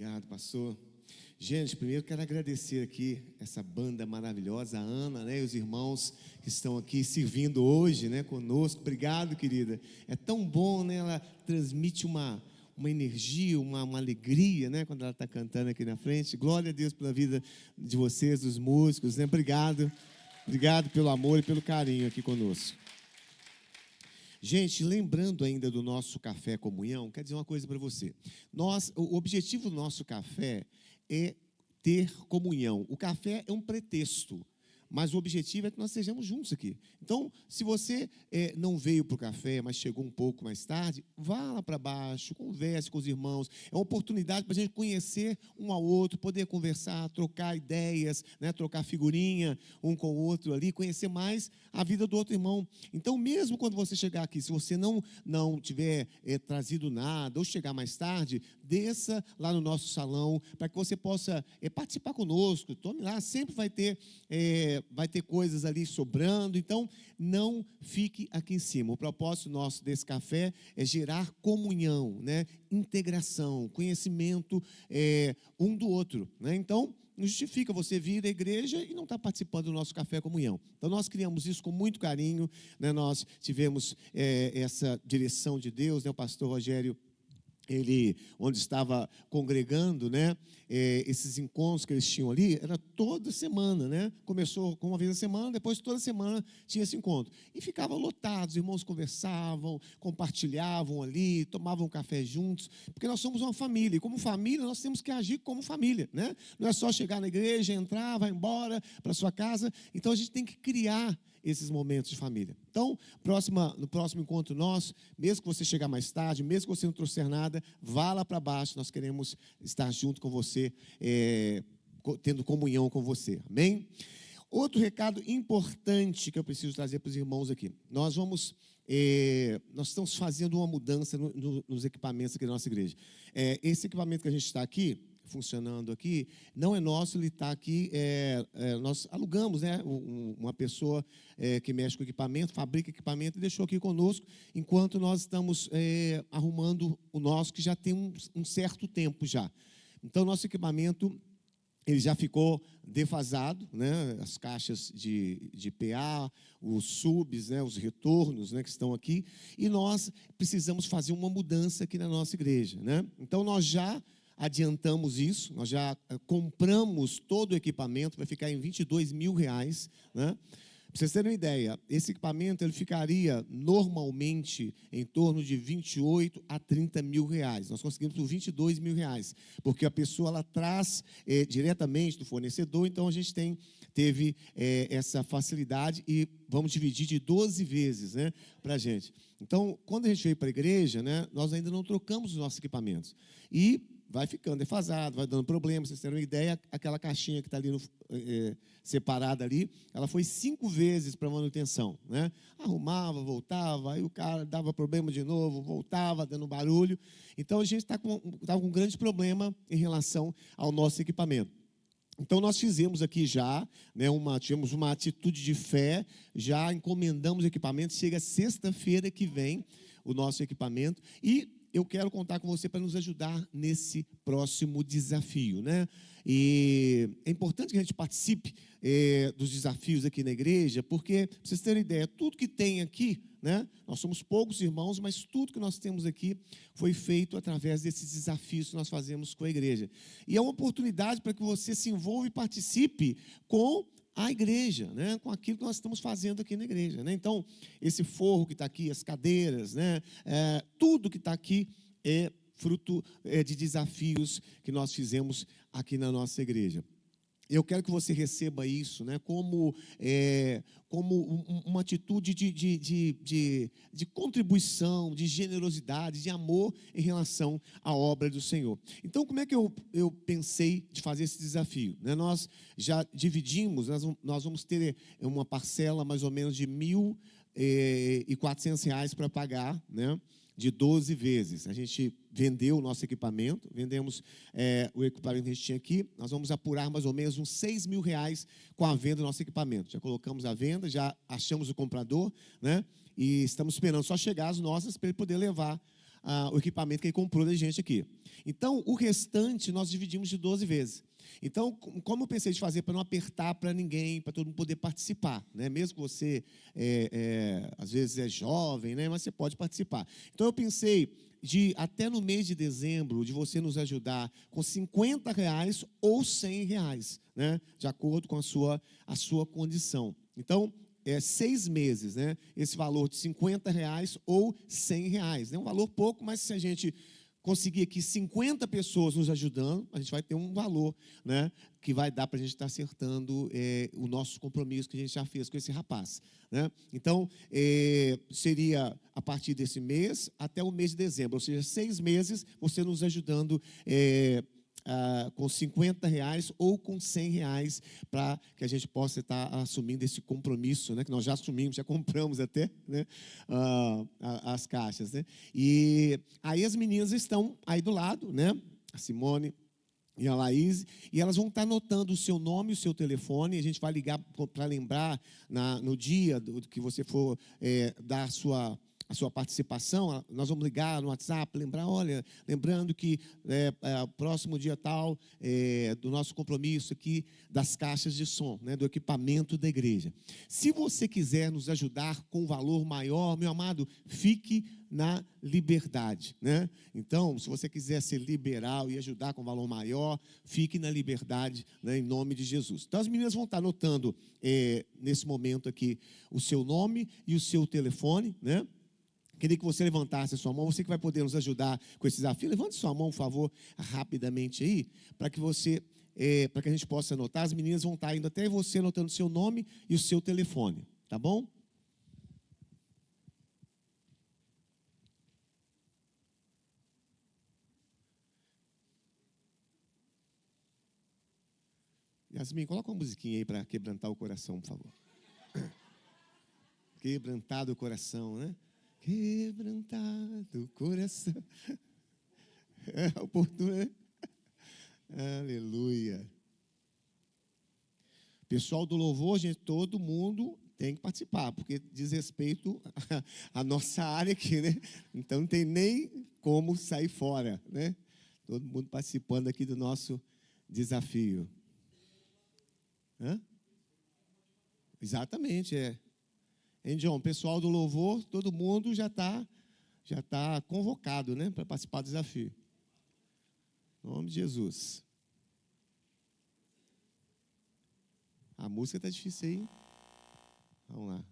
Obrigado, pastor. Gente, primeiro quero agradecer aqui essa banda maravilhosa, a Ana, né, e os irmãos que estão aqui servindo hoje, né, conosco. Obrigado, querida. É tão bom, né, ela transmite uma energia, uma alegria, né, quando ela está cantando aqui na frente. Glória a Deus pela vida de vocês, dos músicos, né, obrigado. Obrigado pelo amor e pelo carinho aqui conosco. Gente, lembrando ainda do nosso Café Comunhão, quero dizer uma coisa para você. O objetivo do nosso café é ter comunhão. O café é um pretexto, mas o objetivo é que nós estejamos juntos aqui. Então, se você não veio para o café, mas chegou um pouco mais tarde, vá lá para baixo, converse com os irmãos. É uma oportunidade para a gente conhecer um ao outro, poder conversar, trocar ideias, né, trocar figurinha um com o outro ali, conhecer mais a vida do outro irmão. Então, mesmo quando você chegar aqui, se você não tiver trazido nada ou chegar mais tarde, desça lá no nosso salão para que você possa participar conosco. Tome lá, sempre vai ter coisas ali sobrando, então não fique aqui em cima. O propósito nosso desse café é gerar comunhão, né? Integração, conhecimento um do outro, né? Então, não justifica você vir à igreja e não estar participando do nosso Café Comunhão. Então, nós criamos isso com muito carinho, né? Nós tivemos essa direção de Deus, né? O pastor Rogério, ele, onde estava congregando, né, esses encontros que eles tinham ali, era toda semana, né? Começou com uma vez a semana, depois toda semana tinha esse encontro. E ficava lotado, os irmãos conversavam, compartilhavam ali, tomavam café juntos, porque nós somos uma família, e como família nós temos que agir como família, né? Não é só chegar na igreja, entrar, vai embora para sua casa. Então a gente tem que criar esses momentos de família. Então, no próximo encontro nosso, mesmo que você chegar mais tarde, mesmo que você não trouxer nada, vá lá para baixo, nós queremos estar junto com você, tendo comunhão com você, amém? Outro recado importante que eu preciso trazer para os irmãos aqui, nós estamos fazendo uma mudança nos equipamentos aqui da nossa igreja. Esse equipamento que a gente está aqui, funcionando aqui, não é nosso, ele está aqui, nós alugamos, né, uma pessoa que mexe com equipamento, fabrica equipamento e deixou aqui conosco, enquanto nós estamos arrumando o nosso, que já tem um certo tempo já. Então, nosso equipamento, ele já ficou defasado, né, as caixas de PA, os subs, né, os retornos, né, que estão aqui, e nós precisamos fazer uma mudança aqui na nossa igreja, né? Então, nós já adiantamos isso, nós já compramos todo o equipamento, vai ficar em R$22 mil, né? Para vocês terem uma ideia, esse equipamento ele ficaria normalmente em torno de 28 a 30 mil reais. Nós conseguimos por 22 mil reais, porque a pessoa ela traz diretamente do fornecedor, então a gente teve essa facilidade e vamos dividir de 12 vezes, né, para a gente. Então, quando a gente veio para a igreja, né, nós ainda não trocamos os nossos equipamentos. E vai ficando defasado, vai dando problema. Vocês terem uma ideia, aquela caixinha que está ali separada ali, ela foi 5 vezes para manutenção, né? Arrumava, voltava, aí o cara dava problema de novo, voltava, dando barulho. Então, a gente estava com um grande problema em relação ao nosso equipamento. Então, nós fizemos aqui já, né, tivemos uma atitude de fé, já encomendamos o equipamento, chega sexta-feira que vem o nosso equipamento, e eu quero contar com você para nos ajudar nesse próximo desafio, né? E é importante que a gente participe dos desafios aqui na igreja, porque, para vocês terem ideia, tudo que tem aqui, né? Nós somos poucos irmãos, mas tudo que nós temos aqui foi feito através desses desafios que nós fazemos com a igreja. E é uma oportunidade para que você se envolva e participe com a igreja, né, com aquilo que nós estamos fazendo aqui na igreja, né? Então, esse forro que está aqui, as cadeiras, né, tudo que está aqui é fruto de desafios que nós fizemos aqui na nossa igreja. Eu quero que você receba isso, né, como uma atitude de contribuição, de generosidade, de amor em relação à obra do Senhor. Então, como é que eu pensei de fazer esse desafio, né? Nós já dividimos, nós vamos ter uma parcela mais ou menos de R$1.400 para pagar, né? De 12 vezes. A gente vendeu o nosso equipamento, vendemos o equipamento que a gente tinha aqui, nós vamos apurar mais ou menos uns R$6 mil com a venda do nosso equipamento. Já colocamos a venda, já achamos o comprador, né? E estamos esperando só chegar as nossas para ele poder levar o equipamento que ele comprou da gente aqui. Então, o restante nós dividimos de 12 vezes. Então, como eu pensei de fazer para não apertar para ninguém, para todo mundo poder participar, né? Mesmo que você, às vezes, é jovem, né? Mas você pode participar. Então, eu pensei de, até no mês de dezembro, de você nos ajudar com R$ 50 ou R$ 100, né? De acordo com a sua condição. Então, 6 meses, né? Esse valor de R$ 50 ou R$ 100. É um valor pouco, mas se a gente conseguir aqui 50 pessoas nos ajudando, a gente vai ter um valor, né, que vai dar para a gente estar acertando o nosso compromisso que a gente já fez com esse rapaz, né? Então, seria a partir desse mês até o mês de dezembro, ou seja, 6 meses você nos ajudando com R$ 50 ou com R$ 100 para que a gente possa estar assumindo esse compromisso, né, que nós já assumimos, já compramos até, né, as caixas, né? E aí as meninas estão aí do lado, né, a Simone e a Laís, e elas vão estar anotando o seu nome e o seu telefone, e a gente vai ligar para lembrar no dia que você for dar a sua participação, nós vamos ligar no WhatsApp, lembrando que próximo dia tal, do nosso compromisso aqui, das caixas de som, né, do equipamento da igreja. Se você quiser nos ajudar com um valor maior, meu amado, fique na liberdade, né? Então, se você quiser ser liberal e ajudar com valor maior, fique na liberdade, né, em nome de Jesus. Então, as meninas vão estar anotando, nesse momento aqui, o seu nome e o seu telefone, né? Queria que você levantasse a sua mão, você que vai poder nos ajudar com esse desafio. Levante sua mão, por favor, rapidamente aí, para que para que a gente possa anotar. As meninas vão estar indo até você anotando o seu nome e o seu telefone, tá bom? Yasmin, coloca uma musiquinha aí para quebrantar o coração, por favor. Quebrantado o coração, né? Quebrantado o coração. É oportuno, né? Aleluia. Pessoal do louvor, gente, todo mundo tem que participar, porque diz respeito à nossa área aqui, né? Então não tem nem como sair fora, né? Todo mundo participando aqui do nosso desafio. Hã? Exatamente, Hein, John? Pessoal do louvor, todo mundo já tá convocado, né, para participar do desafio. Em nome de Jesus. A música está difícil aí. Vamos lá.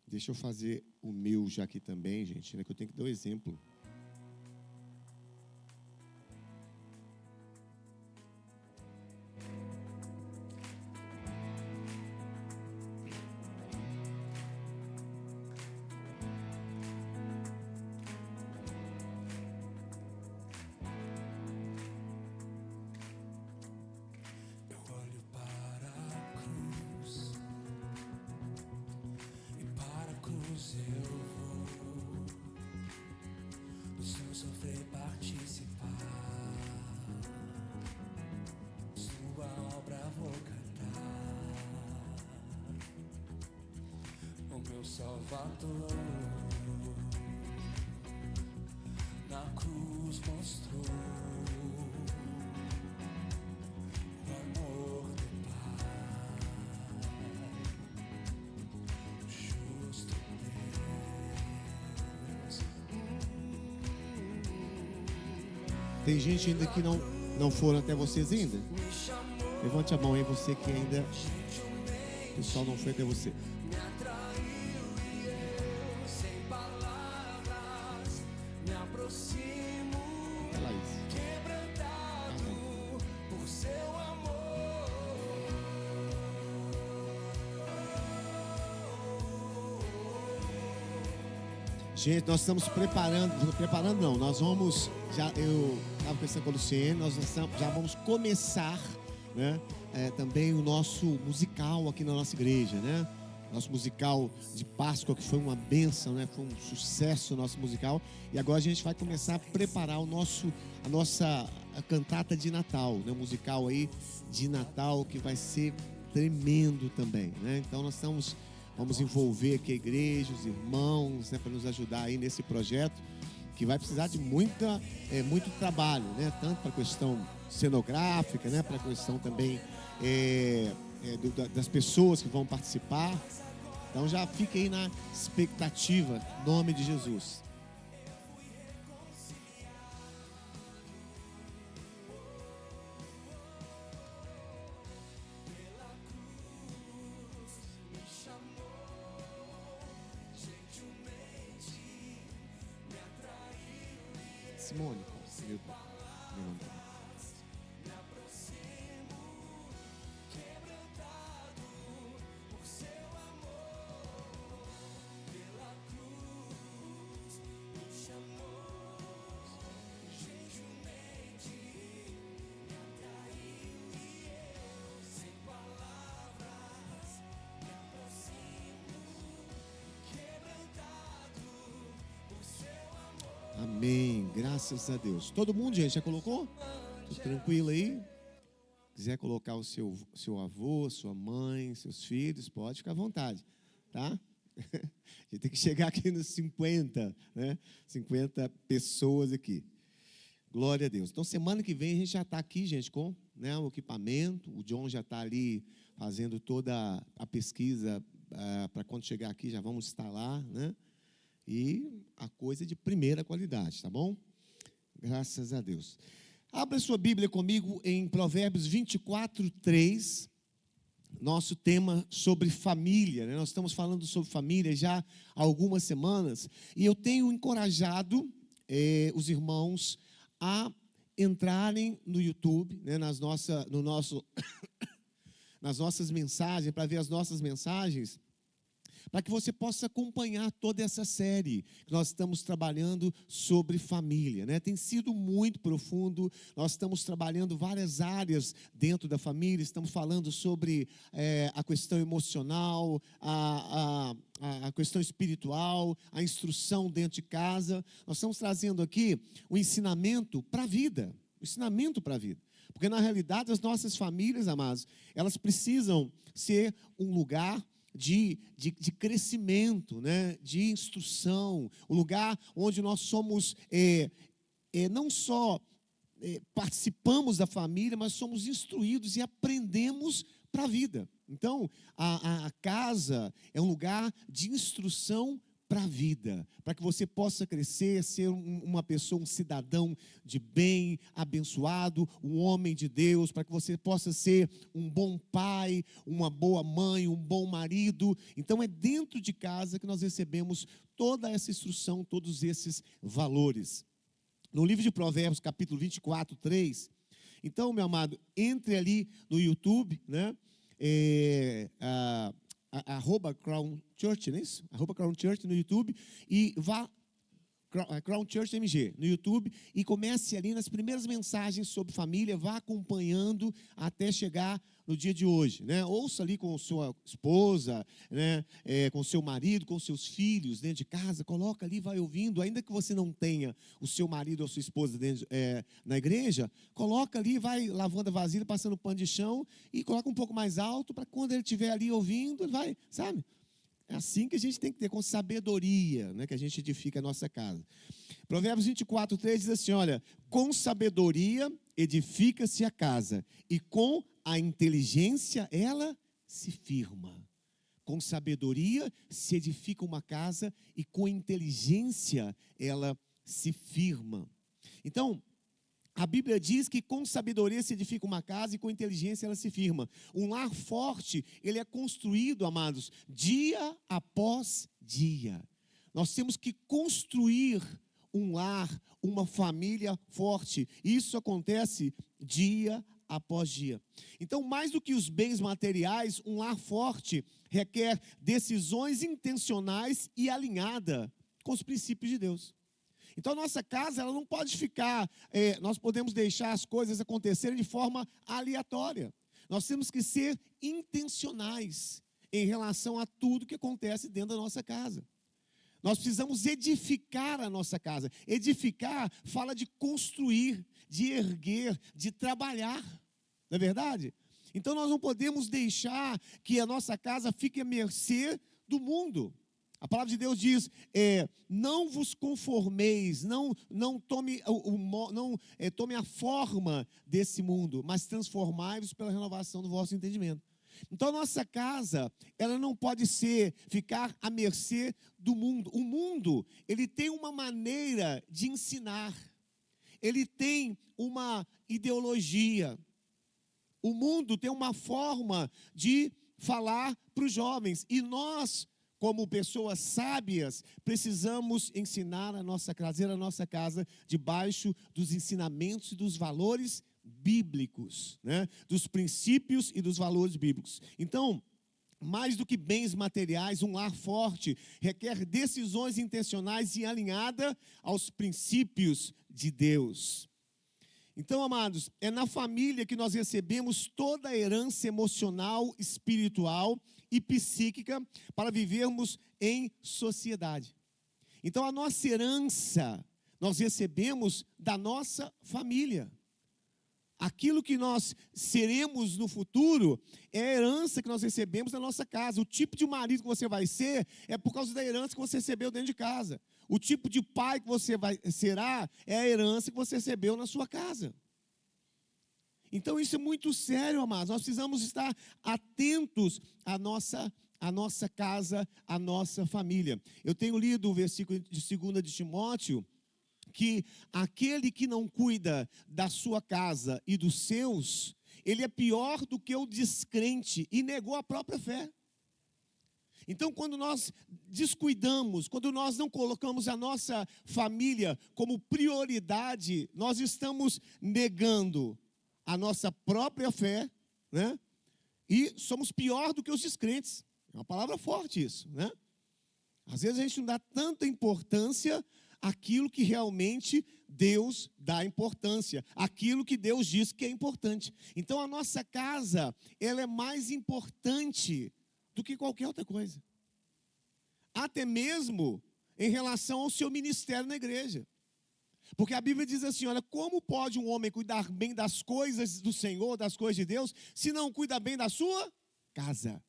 Deixa eu fazer o meu já aqui também, gente, né, que eu tenho que dar o exemplo. Salvador, na cruz mostrou o amor do Pai, o justo Deus. Tem gente ainda que não foram até vocês ainda? Levante a mão aí, você que ainda o pessoal não foi até você. Gente, nós estamos preparando não, nós vamos, eu estava pensando com a Luciene, nós já vamos começar, né, também o nosso musical aqui na nossa igreja, né? Nosso musical de Páscoa, que foi uma bênção, né? Foi um sucesso o nosso musical. E agora a gente vai começar a preparar a nossa cantata de Natal, né? Um musical aí de Natal que vai ser tremendo também, né? Então nós vamos envolver aqui a igreja, os irmãos, né, para nos ajudar aí nesse projeto, que vai precisar de muito trabalho, né? Tanto para a questão cenográfica, né? Para a questão também das pessoas que vão participar. Então já fique aí na expectativa, em nome de Jesus. Simone, amém, graças a Deus. Todo mundo, gente, já colocou? Tudo tranquilo aí? Quiser colocar o seu avô, sua mãe, seus filhos, pode ficar à vontade, tá? A gente tem que chegar aqui nos 50, né? 50 pessoas aqui. Glória a Deus. Então, semana que vem a gente já está aqui, gente, com, né, o equipamento. O John já está ali fazendo toda a pesquisa para quando chegar aqui já vamos instalar, né? E a coisa é de primeira qualidade, tá bom? Graças a Deus. Abra sua Bíblia comigo em Provérbios 24, 3. Nosso tema sobre família, né? Nós estamos falando sobre família já há algumas semanas. E eu tenho encorajado os irmãos a entrarem no YouTube, né? nas nossas mensagens, para ver as nossas mensagens, para que você possa acompanhar toda essa série que nós estamos trabalhando sobre família, né? Tem sido muito profundo. Nós estamos trabalhando várias áreas dentro da família. Estamos falando sobre a questão emocional, a questão espiritual, a instrução dentro de casa. Nós estamos trazendo aqui o ensinamento para a vida, o ensinamento para a vida. Porque, na realidade, as nossas famílias, amados, elas precisam ser um lugar de crescimento, né? De instrução, um lugar onde nós somos, não só participamos da família, mas somos instruídos e aprendemos para a vida. Então, a casa é um lugar de instrução para a vida, para que você possa crescer, ser uma pessoa, um cidadão de bem, abençoado, um homem de Deus, para que você possa ser um bom pai, uma boa mãe, um bom marido. Então é dentro de casa que nós recebemos toda essa instrução, todos esses valores. No livro de Provérbios, capítulo 24, 3, então, meu amado, entre ali no YouTube, né? @Crown Church, não é isso? @Crown Church no YouTube, e vá Crown Church MG no YouTube e comece ali nas primeiras mensagens sobre família, vá acompanhando até chegar no dia de hoje, né? Ouça ali com sua esposa, né? Com seu marido, com seus filhos dentro de casa, coloca ali, vai ouvindo, ainda que você não tenha o seu marido ou sua esposa dentro, na igreja, coloca ali, vai lavando a vasilha, passando pano de chão e coloca um pouco mais alto para quando ele estiver ali ouvindo, ele vai, sabe? É assim que a gente tem que ter, com sabedoria, né, que a gente edifica a nossa casa. Provérbios 24, 3 diz assim, olha, com sabedoria edifica-se a casa, e com a inteligência ela se firma. Com sabedoria se edifica uma casa, e com inteligência ela se firma. Então, a Bíblia diz que com sabedoria se edifica uma casa e com inteligência ela se firma. Um lar forte, ele é construído, amados, dia após dia. Nós temos que construir um lar, uma família forte. Isso acontece dia após dia. Então, mais do que os bens materiais, um lar forte requer decisões intencionais e alinhada com os princípios de Deus. Então, a nossa casa, ela não pode ficar, nós podemos deixar as coisas acontecerem de forma aleatória. Nós temos que ser intencionais em relação a tudo que acontece dentro da nossa casa. Nós precisamos edificar a nossa casa. Edificar fala de construir, de erguer, de trabalhar. Não é verdade? Então nós não podemos deixar que a nossa casa fique à mercê do mundo. A palavra de Deus diz, não vos conformeis, não tome, tome a forma desse mundo, mas transformai-vos pela renovação do vosso entendimento. Então a nossa casa, ela não pode ficar à mercê do mundo. O mundo, ele tem uma maneira de ensinar, ele tem uma ideologia. O mundo tem uma forma de falar para os jovens, e nós, como pessoas sábias, precisamos ensinar trazer a nossa casa debaixo dos ensinamentos e dos valores bíblicos, né? Dos princípios e dos valores bíblicos. Então, mais do que bens materiais, um lar forte requer decisões intencionais e alinhadas aos princípios de Deus. Então, amados, é na família que nós recebemos toda a herança emocional, espiritual e psíquica para vivermos em sociedade. Então, a nossa herança nós recebemos da nossa família. Aquilo que nós seremos no futuro é a herança que nós recebemos da nossa casa. O tipo de marido que você vai ser é por causa da herança que você recebeu dentro de casa. O tipo de pai que você será é a herança que você recebeu na sua casa. Então isso é muito sério, amados. Nós precisamos estar atentos à nossa casa, à nossa família. Eu tenho lido o versículo de 2 de Timóteo, que aquele que não cuida da sua casa e dos seus, ele é pior do que o descrente e negou a própria fé. Então, quando nós descuidamos, quando nós não colocamos a nossa família como prioridade, nós estamos negando a nossa própria fé, né? E somos pior do que os descrentes. É uma palavra forte isso, né? Às vezes a gente não dá tanta importância àquilo que realmente Deus dá importância, aquilo que Deus diz que é importante. Então a nossa casa, ela é mais importante do que qualquer outra coisa. Até mesmo em relação ao seu ministério na igreja. Porque a Bíblia diz assim, olha, como pode um homem cuidar bem das coisas do Senhor, das coisas de Deus, se não cuida bem da sua casa?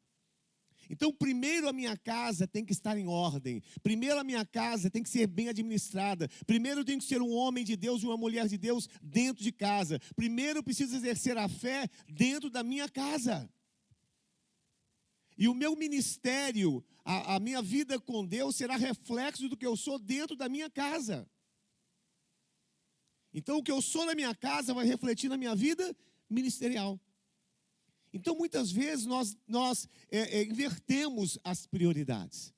Então, primeiro a minha casa tem que estar em ordem. Primeiro a minha casa tem que ser bem administrada. Primeiro eu tenho que ser um homem de Deus e uma mulher de Deus dentro de casa. Primeiro eu preciso exercer a fé dentro da minha casa. E o meu ministério, a minha vida com Deus será reflexo do que eu sou dentro da minha casa. Então, o que eu sou na minha casa vai refletir na minha vida ministerial. Então, muitas vezes, nós invertemos as prioridades.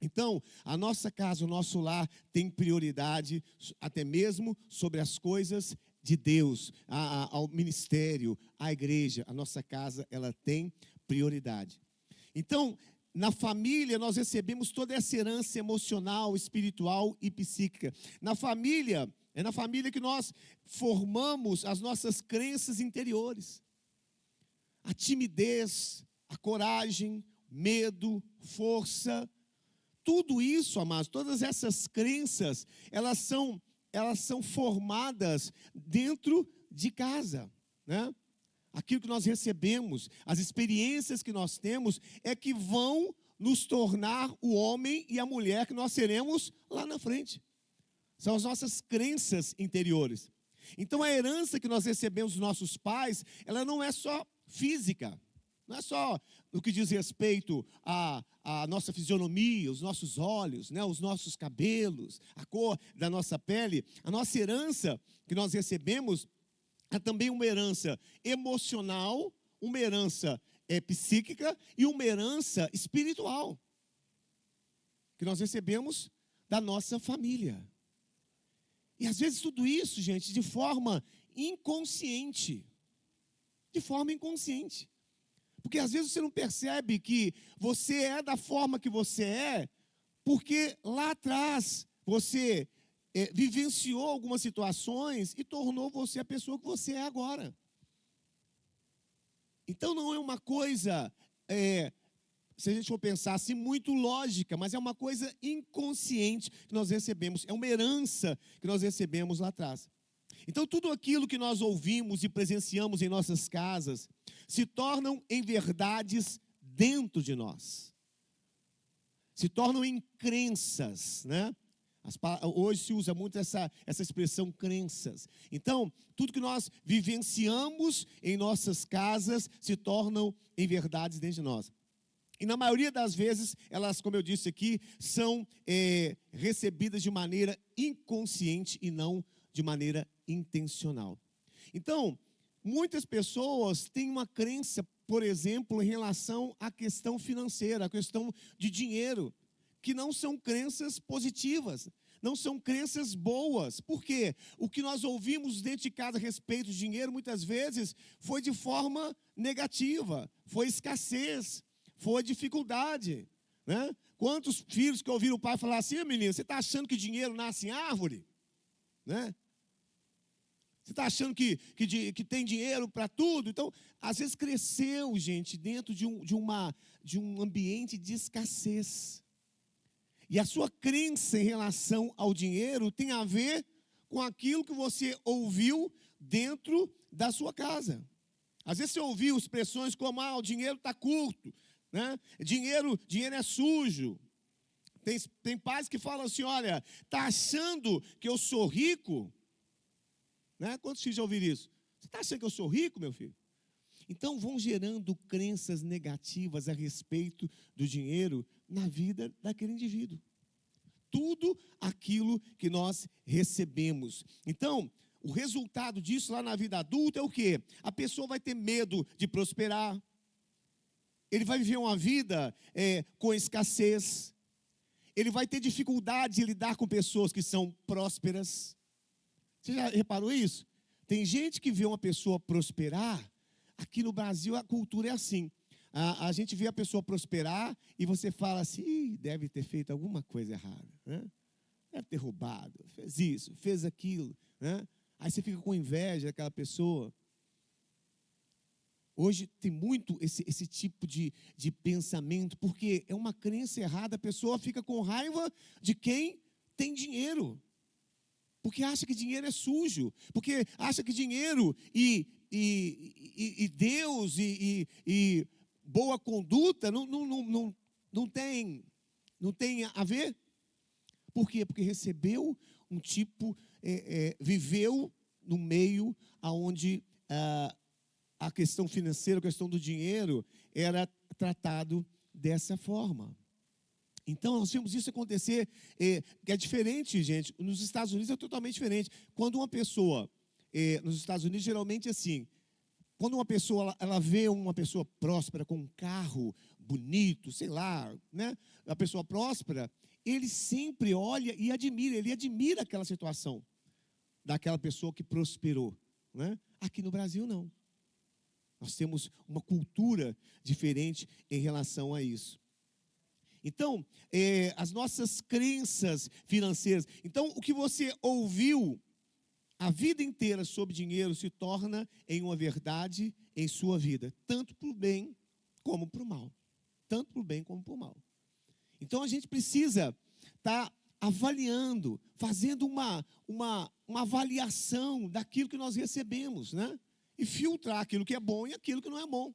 Então, a nossa casa, o nosso lar tem prioridade até mesmo sobre as coisas de Deus, ao ministério, à igreja. A nossa casa, ela tem prioridade. Então, na família, nós recebemos toda essa herança emocional, espiritual e psíquica. É na família que nós formamos as nossas crenças interiores. A timidez, a coragem, medo, força, tudo isso, amados, todas essas crenças, elas são formadas dentro de casa, né? Aquilo que nós recebemos, as experiências que nós temos, é que vão nos tornar o homem e a mulher que nós seremos lá na frente. São as nossas crenças interiores. Então a herança que nós recebemos dos nossos pais, ela não é só física, não é só no que diz respeito à nossa fisionomia, os nossos olhos, né, os nossos cabelos, a cor da nossa pele. A nossa herança que nós recebemos é também uma herança emocional, uma herança psíquica e uma herança espiritual, que nós recebemos da nossa família. E às vezes tudo isso, gente, de forma inconsciente. De forma inconsciente. Porque às vezes você não percebe que você é da forma que você é, porque lá atrás você vivenciou algumas situações e tornou você a pessoa que você é agora. Então não é uma coisa, se a gente for pensar assim, muito lógica, mas é uma coisa inconsciente que nós recebemos, é uma herança que nós recebemos lá atrás. Então tudo aquilo que nós ouvimos e presenciamos em nossas casas, se tornam em verdades dentro de nós. Se tornam em crenças, né? Hoje se usa muito essa expressão crenças. Então, tudo que nós vivenciamos em nossas casas se tornam em verdades dentro de nós. E na maioria das vezes, elas, como eu disse aqui, são recebidas de maneira inconsciente e não de maneira intencional. Então, muitas pessoas têm uma crença, por exemplo, em relação à questão financeira, à questão de dinheiro, que não são crenças positivas, não são crenças boas. Por quê? O que nós ouvimos dentro de casa a respeito de dinheiro, muitas vezes, foi de forma negativa, foi escassez, foi dificuldade, né? Quantos filhos que ouviram o pai falar assim: menino, você está achando que dinheiro nasce em árvore? Né? Você está achando que tem dinheiro para tudo? Então, às vezes cresceu, gente, dentro de um ambiente de escassez. E a sua crença em relação ao dinheiro tem a ver com aquilo que você ouviu dentro da sua casa. Às vezes você ouviu expressões como: o dinheiro está curto, né? Dinheiro é sujo. Tem pais que falam assim: olha, está achando que eu sou rico? Né? Quantos filhos já ouviram isso? Você está achando que eu sou rico, meu filho? Então vão gerando crenças negativas a respeito do dinheiro na vida daquele indivíduo. Tudo aquilo que nós recebemos. Então, o resultado disso lá na vida adulta é o quê? A pessoa vai ter medo de prosperar. Ele vai viver uma vida com escassez. Ele vai ter dificuldade de lidar com pessoas que são prósperas. Você já reparou isso? Tem gente que vê uma pessoa prosperar. Aqui no Brasil a cultura é assim. A gente vê a pessoa prosperar e você fala assim: deve ter feito alguma coisa errada, né? Deve ter roubado, fez isso, fez aquilo, né? Aí você fica com inveja daquela pessoa. Hoje tem muito esse tipo de pensamento, porque é uma crença errada. A pessoa fica com raiva de quem tem dinheiro, porque acha que dinheiro é sujo, porque acha que dinheiro e Deus e boa conduta não tem a ver. Por quê? Porque recebeu um tipo, viveu no meio onde a questão financeira, a questão do dinheiro era tratado dessa forma. Então, nós vimos isso acontecer, que é diferente, gente. Nos Estados Unidos é totalmente diferente. Quando uma pessoa, nos Estados Unidos, geralmente é assim: quando uma pessoa, ela vê uma pessoa próspera, com um carro bonito, sei lá, né? A pessoa próspera, ele sempre olha e admira, ele admira aquela situação daquela pessoa que prosperou, né? Aqui no Brasil, não. Nós temos uma cultura diferente em relação a isso. Então, as nossas crenças financeiras. Então, o que você ouviu a vida inteira sobre dinheiro se torna em uma verdade em sua vida, tanto para o bem como para o mal. Tanto para o bem como para o mal. Então, a gente precisa estar avaliando, fazendo uma avaliação daquilo que nós recebemos, né? E filtrar aquilo que é bom e aquilo que não é bom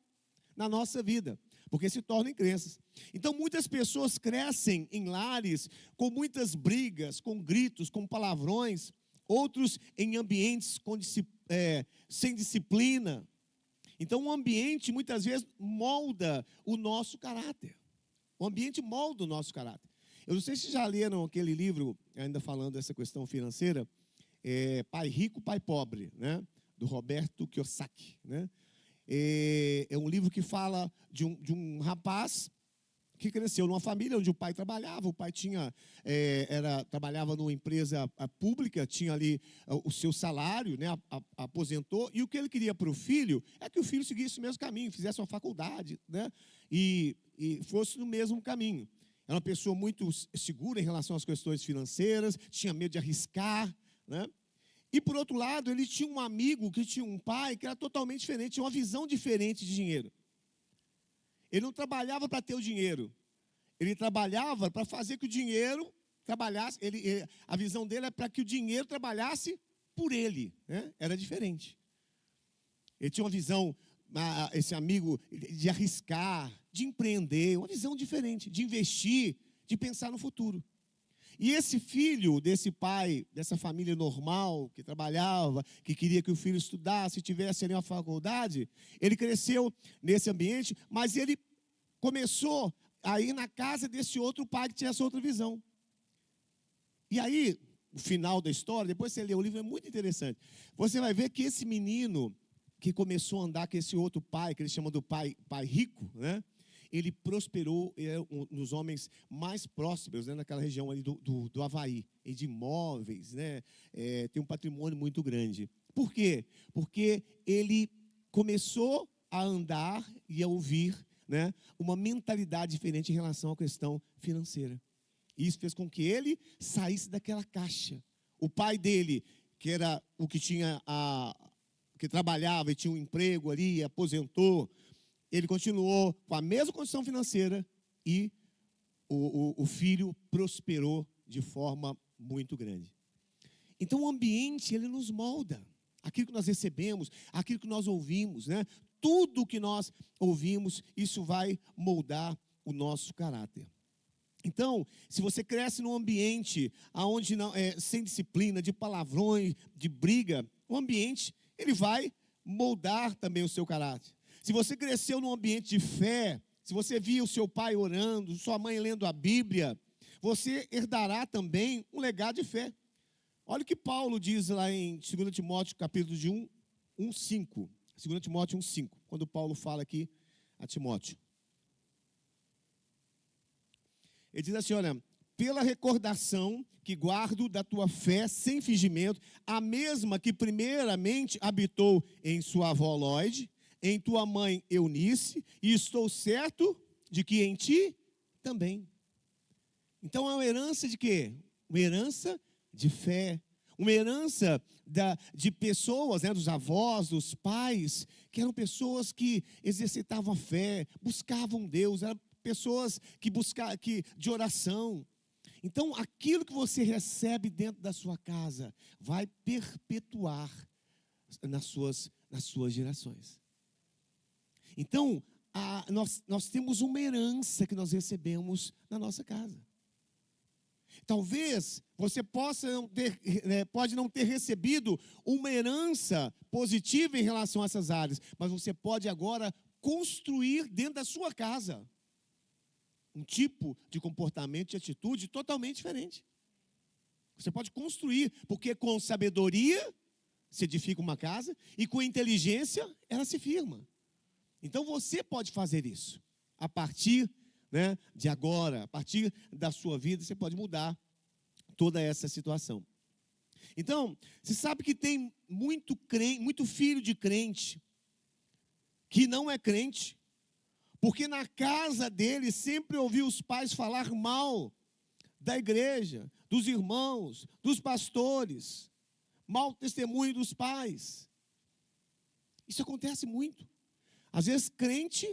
na nossa vida, porque se tornam crenças. Então, muitas pessoas crescem em lares com muitas brigas, com gritos, com palavrões, outros em ambientes sem disciplina. Então, o ambiente, muitas vezes, molda o nosso caráter. O ambiente molda o nosso caráter. Eu não sei se já leram aquele livro, ainda falando dessa questão financeira, Pai Rico, Pai Pobre, né? Do Roberto Kiyosaki, né? É um livro que fala de um rapaz que cresceu numa família onde o pai trabalhava. O pai trabalhava numa empresa pública, tinha ali o seu salário, né? Aposentou, e o que ele queria para o filho é que o filho seguisse o mesmo caminho, fizesse uma faculdade, né? E fosse no mesmo caminho. Era uma pessoa muito segura em relação às questões financeiras, tinha medo de arriscar, né? E, por outro lado, ele tinha um amigo que tinha um pai que era totalmente diferente, tinha uma visão diferente de dinheiro. Ele não trabalhava para ter o dinheiro, ele trabalhava para fazer que o dinheiro trabalhasse. A visão dele é para que o dinheiro trabalhasse por ele, né? Era diferente. Ele tinha uma visão esse amigo de arriscar, de empreender, uma visão diferente, de investir, de pensar no futuro. E esse filho desse pai, dessa família normal, que trabalhava, que queria que o filho estudasse, tivesse ali uma faculdade, ele cresceu nesse ambiente, mas ele começou a ir na casa desse outro pai que tinha essa outra visão. E aí, o final da história, depois você lê o livro, é muito interessante. Você vai ver que esse menino que começou a andar com esse outro pai, que eles chamam do pai rico, né? Ele prosperou, é um dos homens mais prósperos, né, naquela região ali do Havaí, e de imóveis, né, tem um patrimônio muito grande. Por quê? Porque ele começou a andar e a ouvir, né, uma mentalidade diferente em relação à questão financeira. E isso fez com que ele saísse daquela caixa. O pai dele, que era o que tinha que trabalhava e tinha um emprego ali, aposentou, ele continuou com a mesma condição financeira e o filho prosperou de forma muito grande. Então, o ambiente, ele nos molda. Aquilo que nós recebemos, aquilo que nós ouvimos, né? Tudo que nós ouvimos, isso vai moldar o nosso caráter. Então, se você cresce num ambiente onde não sem disciplina, de palavrões, de briga, o ambiente, ele vai moldar também o seu caráter. Se você cresceu num ambiente de fé, se você via o seu pai orando, sua mãe lendo a Bíblia, você herdará também um legado de fé. Olha o que Paulo diz lá em 2 Timóteo, capítulo de 1:5. 2 Timóteo 1:5, quando Paulo fala aqui a Timóteo. Ele diz assim, olha, pela recordação que guardo da tua fé sem fingimento, a mesma que primeiramente habitou em sua avó Lóide, em tua mãe Eunice, e estou certo de que em ti também. Então é uma herança de quê? Uma herança de fé, uma herança de pessoas, né, dos avós, dos pais, que eram pessoas que exercitavam a fé, buscavam Deus, eram pessoas de oração. Então, aquilo que você recebe dentro da sua casa vai perpetuar nas suas gerações. Então, nós temos uma herança que nós recebemos na nossa casa. Talvez você pode não ter recebido uma herança positiva em relação a essas áreas, mas você pode agora construir dentro da sua casa um tipo de comportamento e atitude totalmente diferente. Você pode construir, porque com sabedoria se edifica uma casa e com inteligência ela se firma. Então você pode fazer isso. A partir, né, de agora, a partir da sua vida, você pode mudar toda essa situação. Então, você sabe que tem muito filho de crente que não é crente, porque na casa dele sempre ouviu os pais falar mal da igreja, dos irmãos, dos pastores, mau testemunho dos pais. Isso acontece muito. Às vezes crente,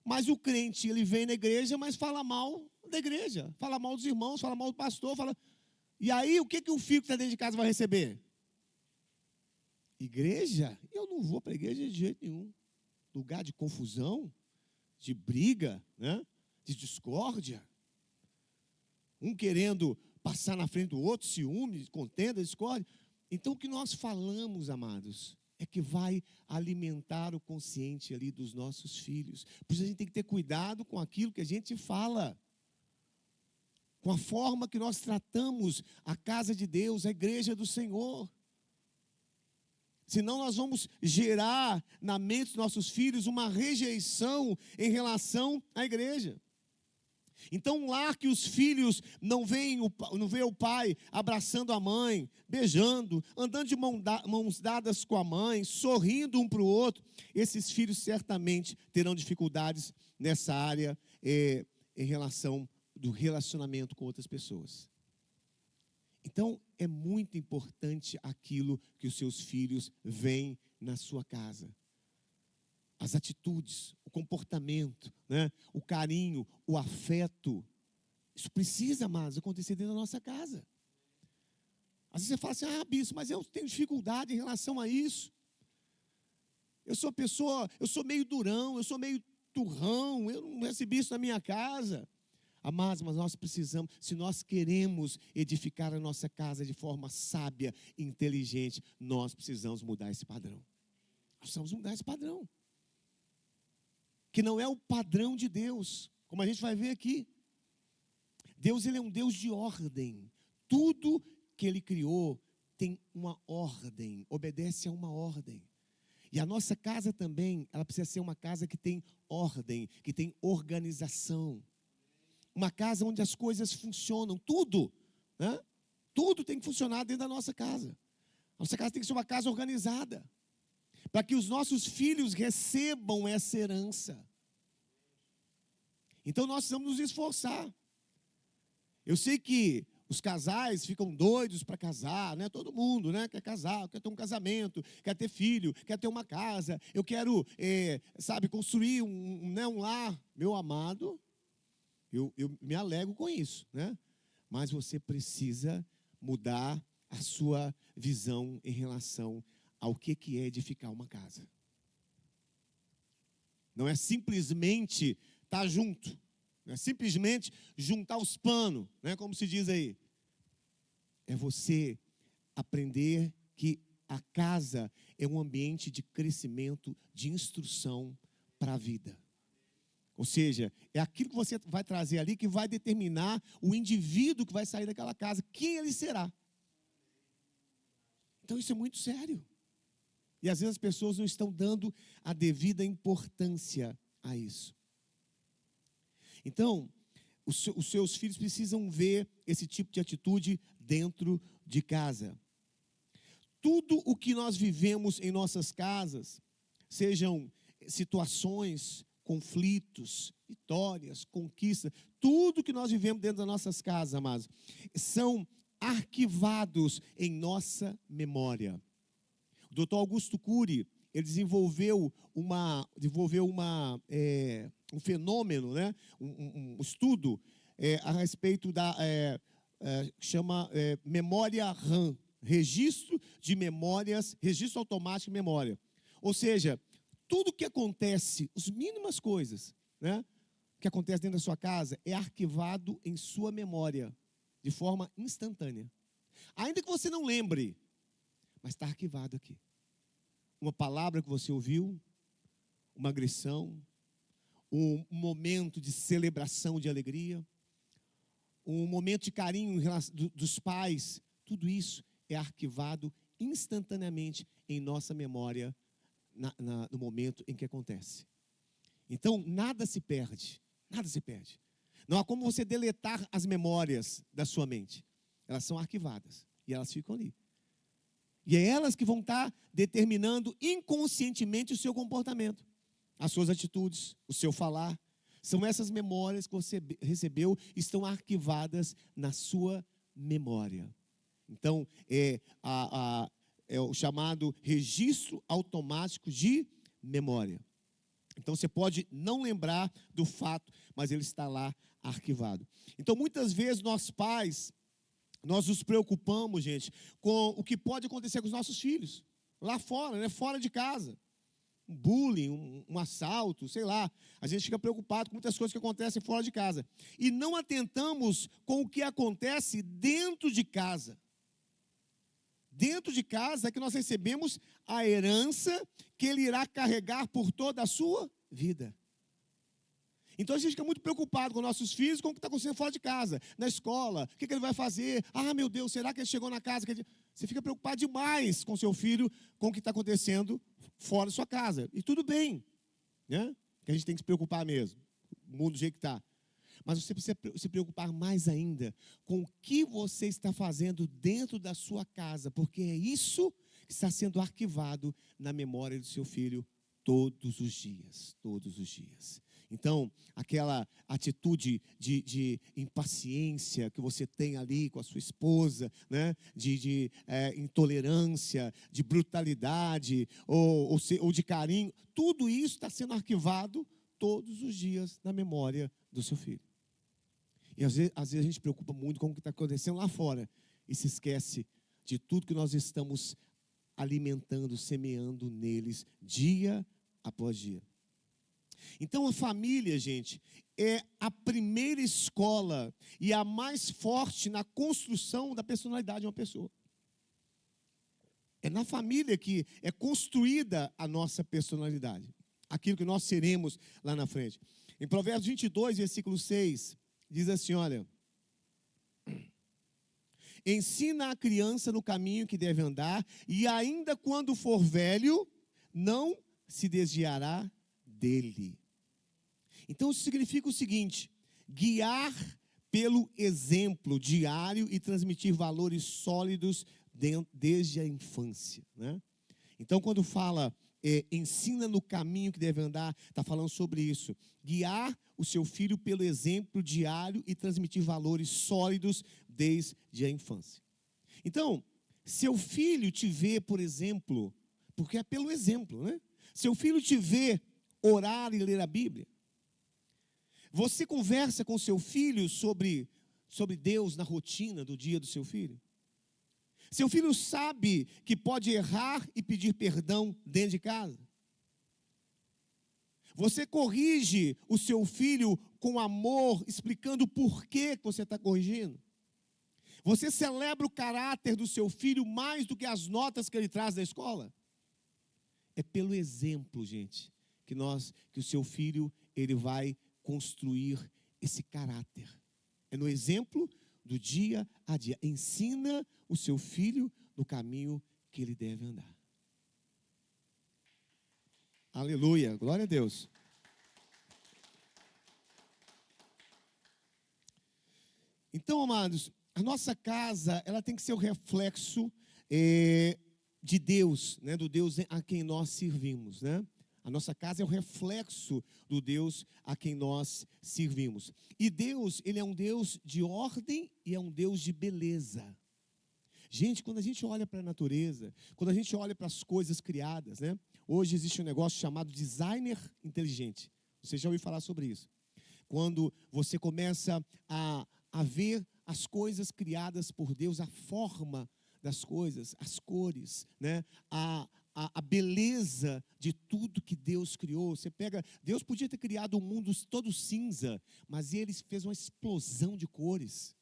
mas o crente ele vem na igreja, mas fala mal da igreja, fala mal dos irmãos, fala mal do pastor, E aí o que o filho que está dentro de casa vai receber? Igreja? Eu não vou para a igreja de jeito nenhum. Lugar de confusão, de briga, né? De discórdia. Um querendo passar na frente do outro, ciúme, contenda, discórdia. Então o que nós falamos, amados, é que vai alimentar o consciente ali dos nossos filhos. Por isso a gente tem que ter cuidado com aquilo que a gente fala, com a forma que nós tratamos a casa de Deus, a igreja do Senhor. Senão nós vamos gerar na mente dos nossos filhos uma rejeição em relação à igreja. Então, um lar que os filhos não veem o pai abraçando a mãe, beijando, andando de mãos dadas com a mãe, sorrindo um para o outro, esses filhos certamente terão dificuldades nessa área em relação do relacionamento com outras pessoas. Então, é muito importante aquilo que os seus filhos veem na sua casa. As atitudes, o comportamento, né? O carinho, o afeto. Isso precisa, amados, acontecer dentro da nossa casa. Às vezes você fala assim, bispo, mas eu tenho dificuldade em relação a isso. eu sou meio durão, eu sou meio turrão, eu não recebi isso na minha casa. Amados, mas nós precisamos, se nós queremos edificar a nossa casa de forma sábia e inteligente, nós precisamos mudar esse padrão. Nós precisamos mudar esse padrão. Que não é o padrão de Deus, como a gente vai ver aqui. Deus, ele é um Deus de ordem. Tudo que ele criou tem uma ordem, obedece a uma ordem. E a nossa casa também, ela precisa ser uma casa que tem ordem, que tem organização. Uma casa onde as coisas funcionam, tudo, né? Tudo tem que funcionar dentro da nossa casa. Nossa casa tem que ser uma casa organizada, para que os nossos filhos recebam essa herança. Então nós precisamos nos esforçar. Eu sei que os casais ficam doidos para casar, né? Todo mundo, né? Quer casar, quer ter um casamento, quer ter filho, quer ter uma casa. Eu quero, construir um lar. Meu amado, eu me alegro com isso, né? Mas você precisa mudar a sua visão em relação ao que é edificar uma casa. Não é simplesmente estar junto, não é simplesmente juntar os panos, né? Como se diz aí. É você aprender que a casa é um ambiente de crescimento, de instrução para a vida. Ou seja, é aquilo que você vai trazer ali que vai determinar o indivíduo que vai sair daquela casa, quem ele será. Então isso é muito sério. E às vezes as pessoas não estão dando a devida importância a isso. Então, os seus filhos precisam ver esse tipo de atitude dentro de casa. Tudo o que nós vivemos em nossas casas, sejam situações, conflitos, vitórias, conquistas, tudo que nós vivemos dentro das nossas casas, amados, são arquivados em nossa memória. O Dr. Augusto Cury, ele desenvolveu um fenômeno, né? um estudo a respeito da chama memória RAM, registro de memórias, registro automático de memória. Ou seja, tudo que acontece, as mínimas coisas, né, que acontece dentro da sua casa, é arquivado em sua memória, de forma instantânea. Ainda que você não lembre, mas está arquivado aqui. Uma palavra que você ouviu, uma agressão, um momento de celebração, de alegria, um momento de carinho dos pais, tudo isso é arquivado instantaneamente em nossa memória no momento em que acontece. Então, nada se perde, nada se perde. Não há como você deletar as memórias da sua mente. Elas são arquivadas e elas ficam ali. E é elas que vão estar determinando inconscientemente o seu comportamento, as suas atitudes, o seu falar. São essas memórias que você recebeu, estão arquivadas na sua memória. Então, é o chamado registro automático de memória. Então, você pode não lembrar do fato, mas ele está lá arquivado. Então, muitas vezes, nós pais, nós nos preocupamos, gente, com o que pode acontecer com os nossos filhos, lá fora, né, fora de casa. Um bullying, um assalto, sei lá. A gente fica preocupado com muitas coisas que acontecem fora de casa. E não atentamos com o que acontece dentro de casa. Dentro de casa é que nós recebemos a herança que ele irá carregar por toda a sua vida. Então a gente fica muito preocupado com nossos filhos, com o que está acontecendo fora de casa, na escola, o que ele vai fazer? Ah, meu Deus, será que ele chegou na casa? Você fica preocupado demais com seu filho, com o que está acontecendo fora da sua casa. E tudo bem, né? Que a gente tem que se preocupar mesmo, o mundo do jeito que está. Mas você precisa se preocupar mais ainda com o que você está fazendo dentro da sua casa, porque é isso que está sendo arquivado na memória do seu filho todos os dias, todos os dias. Então, aquela atitude de impaciência que você tem ali com a sua esposa, né? de intolerância, de brutalidade ou de carinho, tudo isso está sendo arquivado todos os dias na memória do seu filho. E às vezes a gente se preocupa muito com o que está acontecendo lá fora e se esquece de tudo que nós estamos alimentando, semeando neles dia após dia. Então a família, gente, é a primeira escola e a mais forte na construção da personalidade de uma pessoa. É na família que é construída a nossa personalidade, aquilo que nós seremos lá na frente. Em Provérbios 22, versículo 6, diz assim, olha: ensina a criança no caminho que deve andar, e ainda quando for velho, não se desviará dele. Então, isso significa o seguinte: guiar pelo exemplo diário e transmitir valores sólidos desde a infância, né? Então, quando fala ensina no caminho que deve andar, está falando sobre isso. Guiar o seu filho pelo exemplo diário e transmitir valores sólidos desde a infância. Então, seu filho te vê, por exemplo, porque é pelo exemplo, né? Seu filho te vê orar e ler a Bíblia. Você conversa com seu filho sobre Deus na rotina do dia do seu filho? Seu filho sabe que pode errar e pedir perdão dentro de casa? Você corrige o seu filho com amor, explicando por que você está corrigindo? Você celebra o caráter do seu filho mais do que as notas que ele traz da escola? É pelo exemplo, gente, que o seu filho ele vai construir esse caráter. É no exemplo do dia a dia. Ensina o seu filho no caminho que ele deve andar. Aleluia, glória a Deus. Então, amados, a nossa casa, ela tem que ser o reflexo de Deus, né? Do Deus a quem nós servimos, né? A nossa casa é o reflexo do Deus a quem nós servimos. E Deus, Ele é um Deus de ordem e é um Deus de beleza. Gente, quando a gente olha para a natureza, quando a gente olha para as coisas criadas, né? Hoje existe um negócio chamado designer inteligente. Você já ouviu falar sobre isso? Quando você começa a ver as coisas criadas por Deus, a forma das coisas, as cores, né? A beleza de tudo que Deus criou. Você pega, Deus podia ter criado um mundo todo cinza, mas Ele fez uma explosão de cores.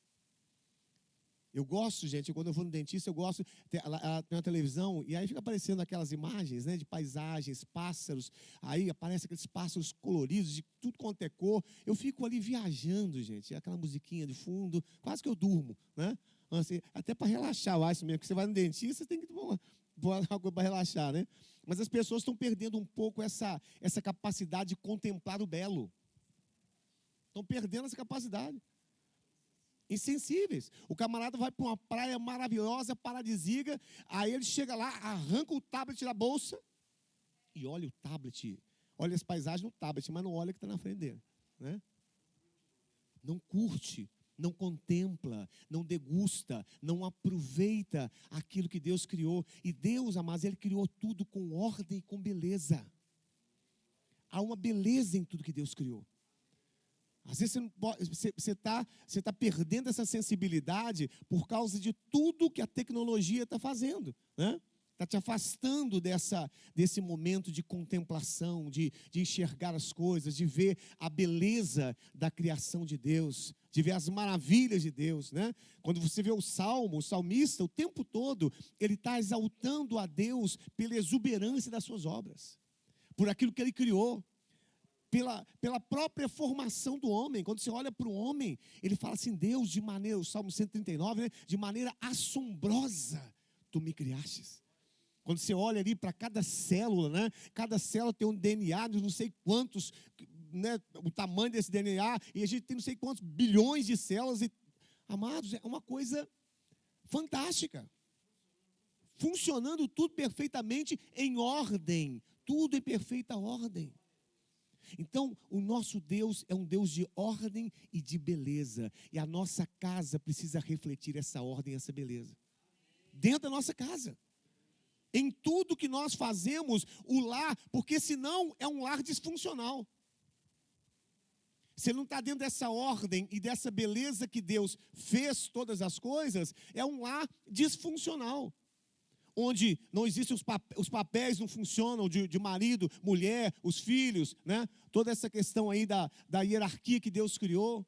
Eu gosto, gente, quando eu vou no dentista, eu gosto, ela tem uma televisão, e aí fica aparecendo aquelas imagens, né, de paisagens, pássaros, aí aparece aqueles pássaros coloridos, de tudo quanto é cor. Eu fico ali viajando, gente, aquela musiquinha de fundo, quase que eu durmo, né? Assim, até para relaxar, eu acho mesmo, porque você vai no dentista, você tem que tomar uma coisa para relaxar, né? Mas as pessoas estão perdendo um pouco essa capacidade de contemplar o belo. Estão perdendo essa capacidade. Insensíveis. O camarada vai para uma praia maravilhosa, paradisíaca, aí ele chega lá, arranca o tablet da bolsa e olha o tablet, olha as paisagens no tablet, mas não olha o que está na frente dele, né? Não curte, não contempla, não degusta, não aproveita aquilo que Deus criou. E Deus, amados, Ele criou tudo com ordem e com beleza. Há uma beleza em tudo que Deus criou. Às vezes você está perdendo essa sensibilidade por causa de tudo que a tecnologia está fazendo, né? Está te afastando desse momento de contemplação, de enxergar as coisas, de ver a beleza da criação de Deus, de ver as maravilhas de Deus, né? Quando você vê o salmista, o tempo todo, ele está exaltando a Deus pela exuberância das suas obras, por aquilo que Ele criou. Pela própria formação do homem. Quando você olha para o homem, ele fala assim: Deus, de maneira, o Salmo 139, né? De maneira assombrosa, tu me criastes. Quando você olha ali para cada célula, né? Cada célula tem um DNA de não sei quantos, né? O tamanho desse DNA, e a gente tem não sei quantos bilhões de células. E, amados, é uma coisa fantástica. Funcionando tudo perfeitamente em ordem. Tudo em perfeita ordem. Então, o nosso Deus é um Deus de ordem e de beleza. E a nossa casa precisa refletir essa ordem e essa beleza. Dentro da nossa casa. Em tudo que nós fazemos, o lar, porque senão é um lar disfuncional. Se ele não está dentro dessa ordem e dessa beleza que Deus fez todas as coisas, é um lar disfuncional. onde não existem os papéis não funcionam de marido, mulher, os filhos, né? Toda essa questão aí da hierarquia que Deus criou.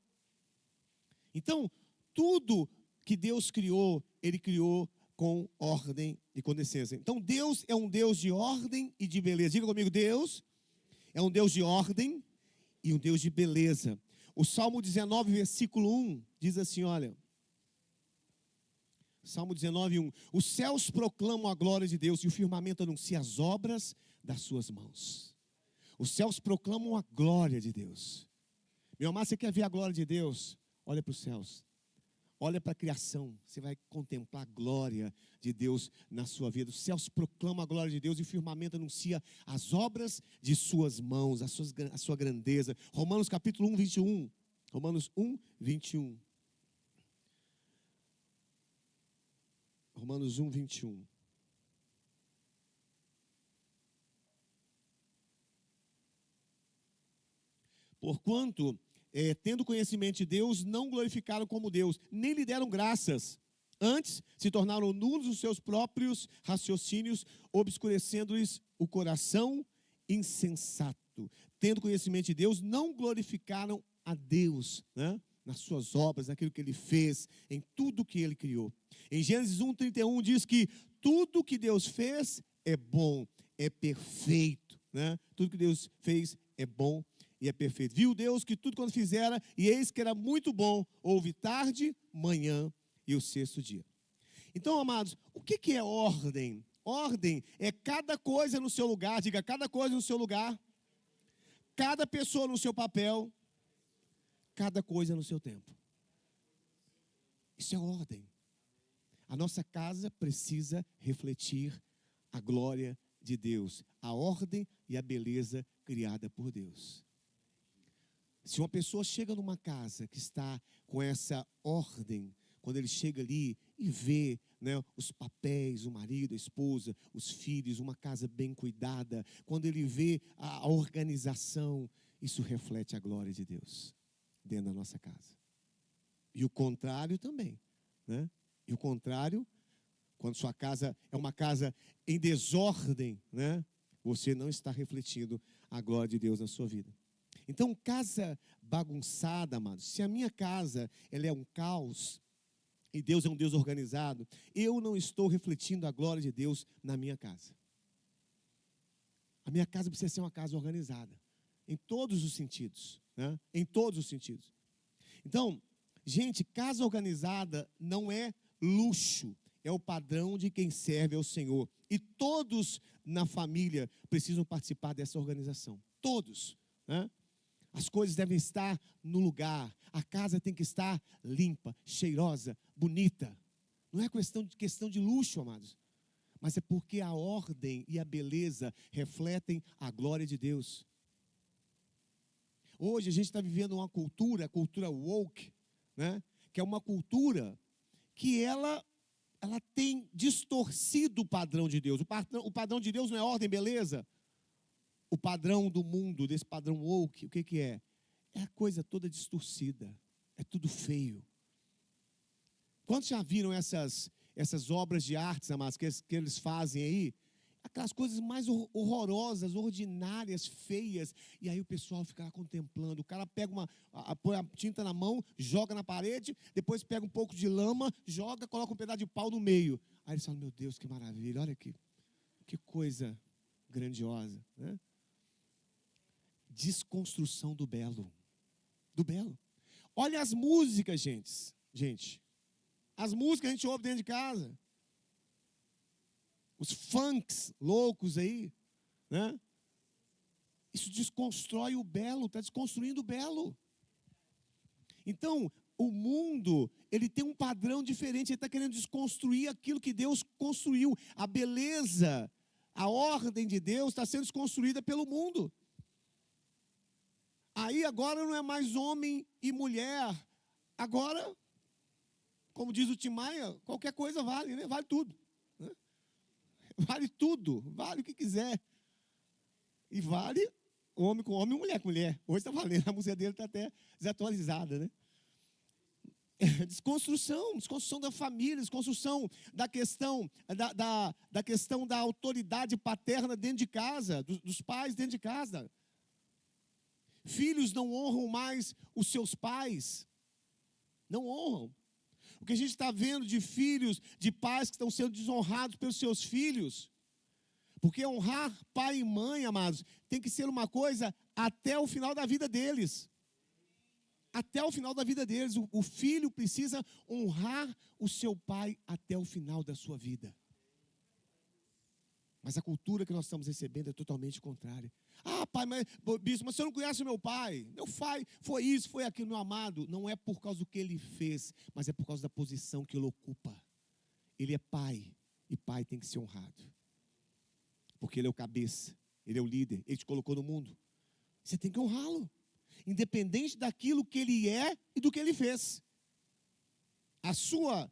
Então, tudo que Deus criou, Ele criou com ordem e com decência. Então, Deus é um Deus de ordem e de beleza. Diga comigo, Deus é um Deus de ordem e um Deus de beleza. O Salmo 19, versículo 1, diz assim, olha. Salmo 19, 1. Os céus proclamam a glória de Deus e o firmamento anuncia as obras das suas mãos. Os céus proclamam a glória de Deus. Meu amado, você quer ver a glória de Deus? Olha para os céus. Olha para a criação. Você vai contemplar a glória de Deus na sua vida. Os céus proclamam a glória de Deus e o firmamento anuncia as obras de suas mãos, a sua grandeza. Romanos capítulo 1, 21. Romanos 1, 21. Romanos 1, 21. Porquanto, tendo conhecimento de Deus, não glorificaram como Deus, nem lhe deram graças. Antes, se tornaram nulos os seus próprios raciocínios, obscurecendo-lhes o coração insensato. Tendo conhecimento de Deus, não glorificaram a Deus, né? Nas suas obras, naquilo que Ele fez, em tudo que Ele criou. Em Gênesis 1:31 diz que tudo que Deus fez é bom, é perfeito, né? Tudo que Deus fez é bom e é perfeito. Viu Deus que tudo quando fizera, e eis que era muito bom, houve tarde, manhã e o sexto dia. Então, amados, o que é ordem? Ordem é cada coisa no seu lugar, diga, cada coisa no seu lugar, cada pessoa no seu papel, cada coisa no seu tempo. Isso é ordem. A nossa casa precisa refletir a glória de Deus, a ordem e a beleza criada por Deus. Se uma pessoa chega numa casa que está com essa ordem, quando ele chega ali e vê, né, os papéis, o marido, a esposa, os filhos, uma casa bem cuidada, quando ele vê a organização, isso reflete a glória de Deus dentro da nossa casa. E o contrário também, né? E o contrário, quando sua casa é uma casa em desordem, né? Você não está refletindo a glória de Deus na sua vida. Então, casa bagunçada, amados, se a minha casa ela é um caos, e Deus é um Deus organizado, eu não estou refletindo a glória de Deus na minha casa. A minha casa precisa ser uma casa organizada, em todos os sentidos, né? Em todos os sentidos. Então, gente, casa organizada não é luxo, é o padrão de quem serve ao Senhor. E todos na família precisam participar dessa organização. Todos, né? As coisas devem estar no lugar. A casa tem que estar limpa, cheirosa, bonita. Não é questão de luxo, amados. Mas é porque a ordem e a beleza refletem a glória de Deus. Hoje a gente está vivendo uma cultura, a cultura woke, né? Que é uma cultura que ela tem distorcido o padrão de Deus. O padrão de Deus não é ordem, beleza? O padrão do mundo, desse padrão woke, o que é? É a coisa toda distorcida, é tudo feio. Quantos já viram essas obras de artes, amados, que eles fazem aí? Aquelas coisas mais horrorosas, ordinárias, feias, e aí o pessoal fica lá contemplando. O cara pega põe a tinta na mão, joga na parede, depois pega um pouco de lama, joga, coloca um pedaço de pau no meio. Aí eles falam, meu Deus, que maravilha, olha aqui, que coisa grandiosa, né? Desconstrução do belo. Do belo. Olha as músicas, gente. As músicas que a gente ouve dentro de casa. Os funks loucos aí, né? Isso desconstrói o belo, está desconstruindo o belo. Então, o mundo, ele tem um padrão diferente, ele está querendo desconstruir aquilo que Deus construiu. A beleza, a ordem de Deus está sendo desconstruída pelo mundo. Aí agora não é mais homem e mulher. Agora, como diz o Tim Maia, qualquer coisa vale, né? Vale tudo. Né? Vale tudo, vale o que quiser. E vale homem com homem e mulher com mulher. Hoje está valendo, a música dele está até desatualizada, né? desconstrução da família, desconstrução da questão da questão da autoridade paterna dentro de casa, dos pais dentro de casa. Filhos não honram mais os seus pais, não honram. O que a gente está vendo de filhos, de pais que estão sendo desonrados pelos seus filhos, porque honrar pai e mãe, amados, tem que ser uma coisa até o final da vida deles. Até o final da vida deles, o filho precisa honrar o seu pai até o final da sua vida. Mas a cultura que nós estamos recebendo é totalmente contrária. Ah, pai, bispo, mas você não conhece o meu pai? Meu pai foi isso, foi aquilo, meu amado. Não é por causa do que ele fez, mas é por causa da posição que ele ocupa. Ele é pai, e pai tem que ser honrado. Porque ele é o cabeça, ele é o líder, ele te colocou no mundo. Você tem que honrá-lo. Independente daquilo que ele é e do que ele fez. A sua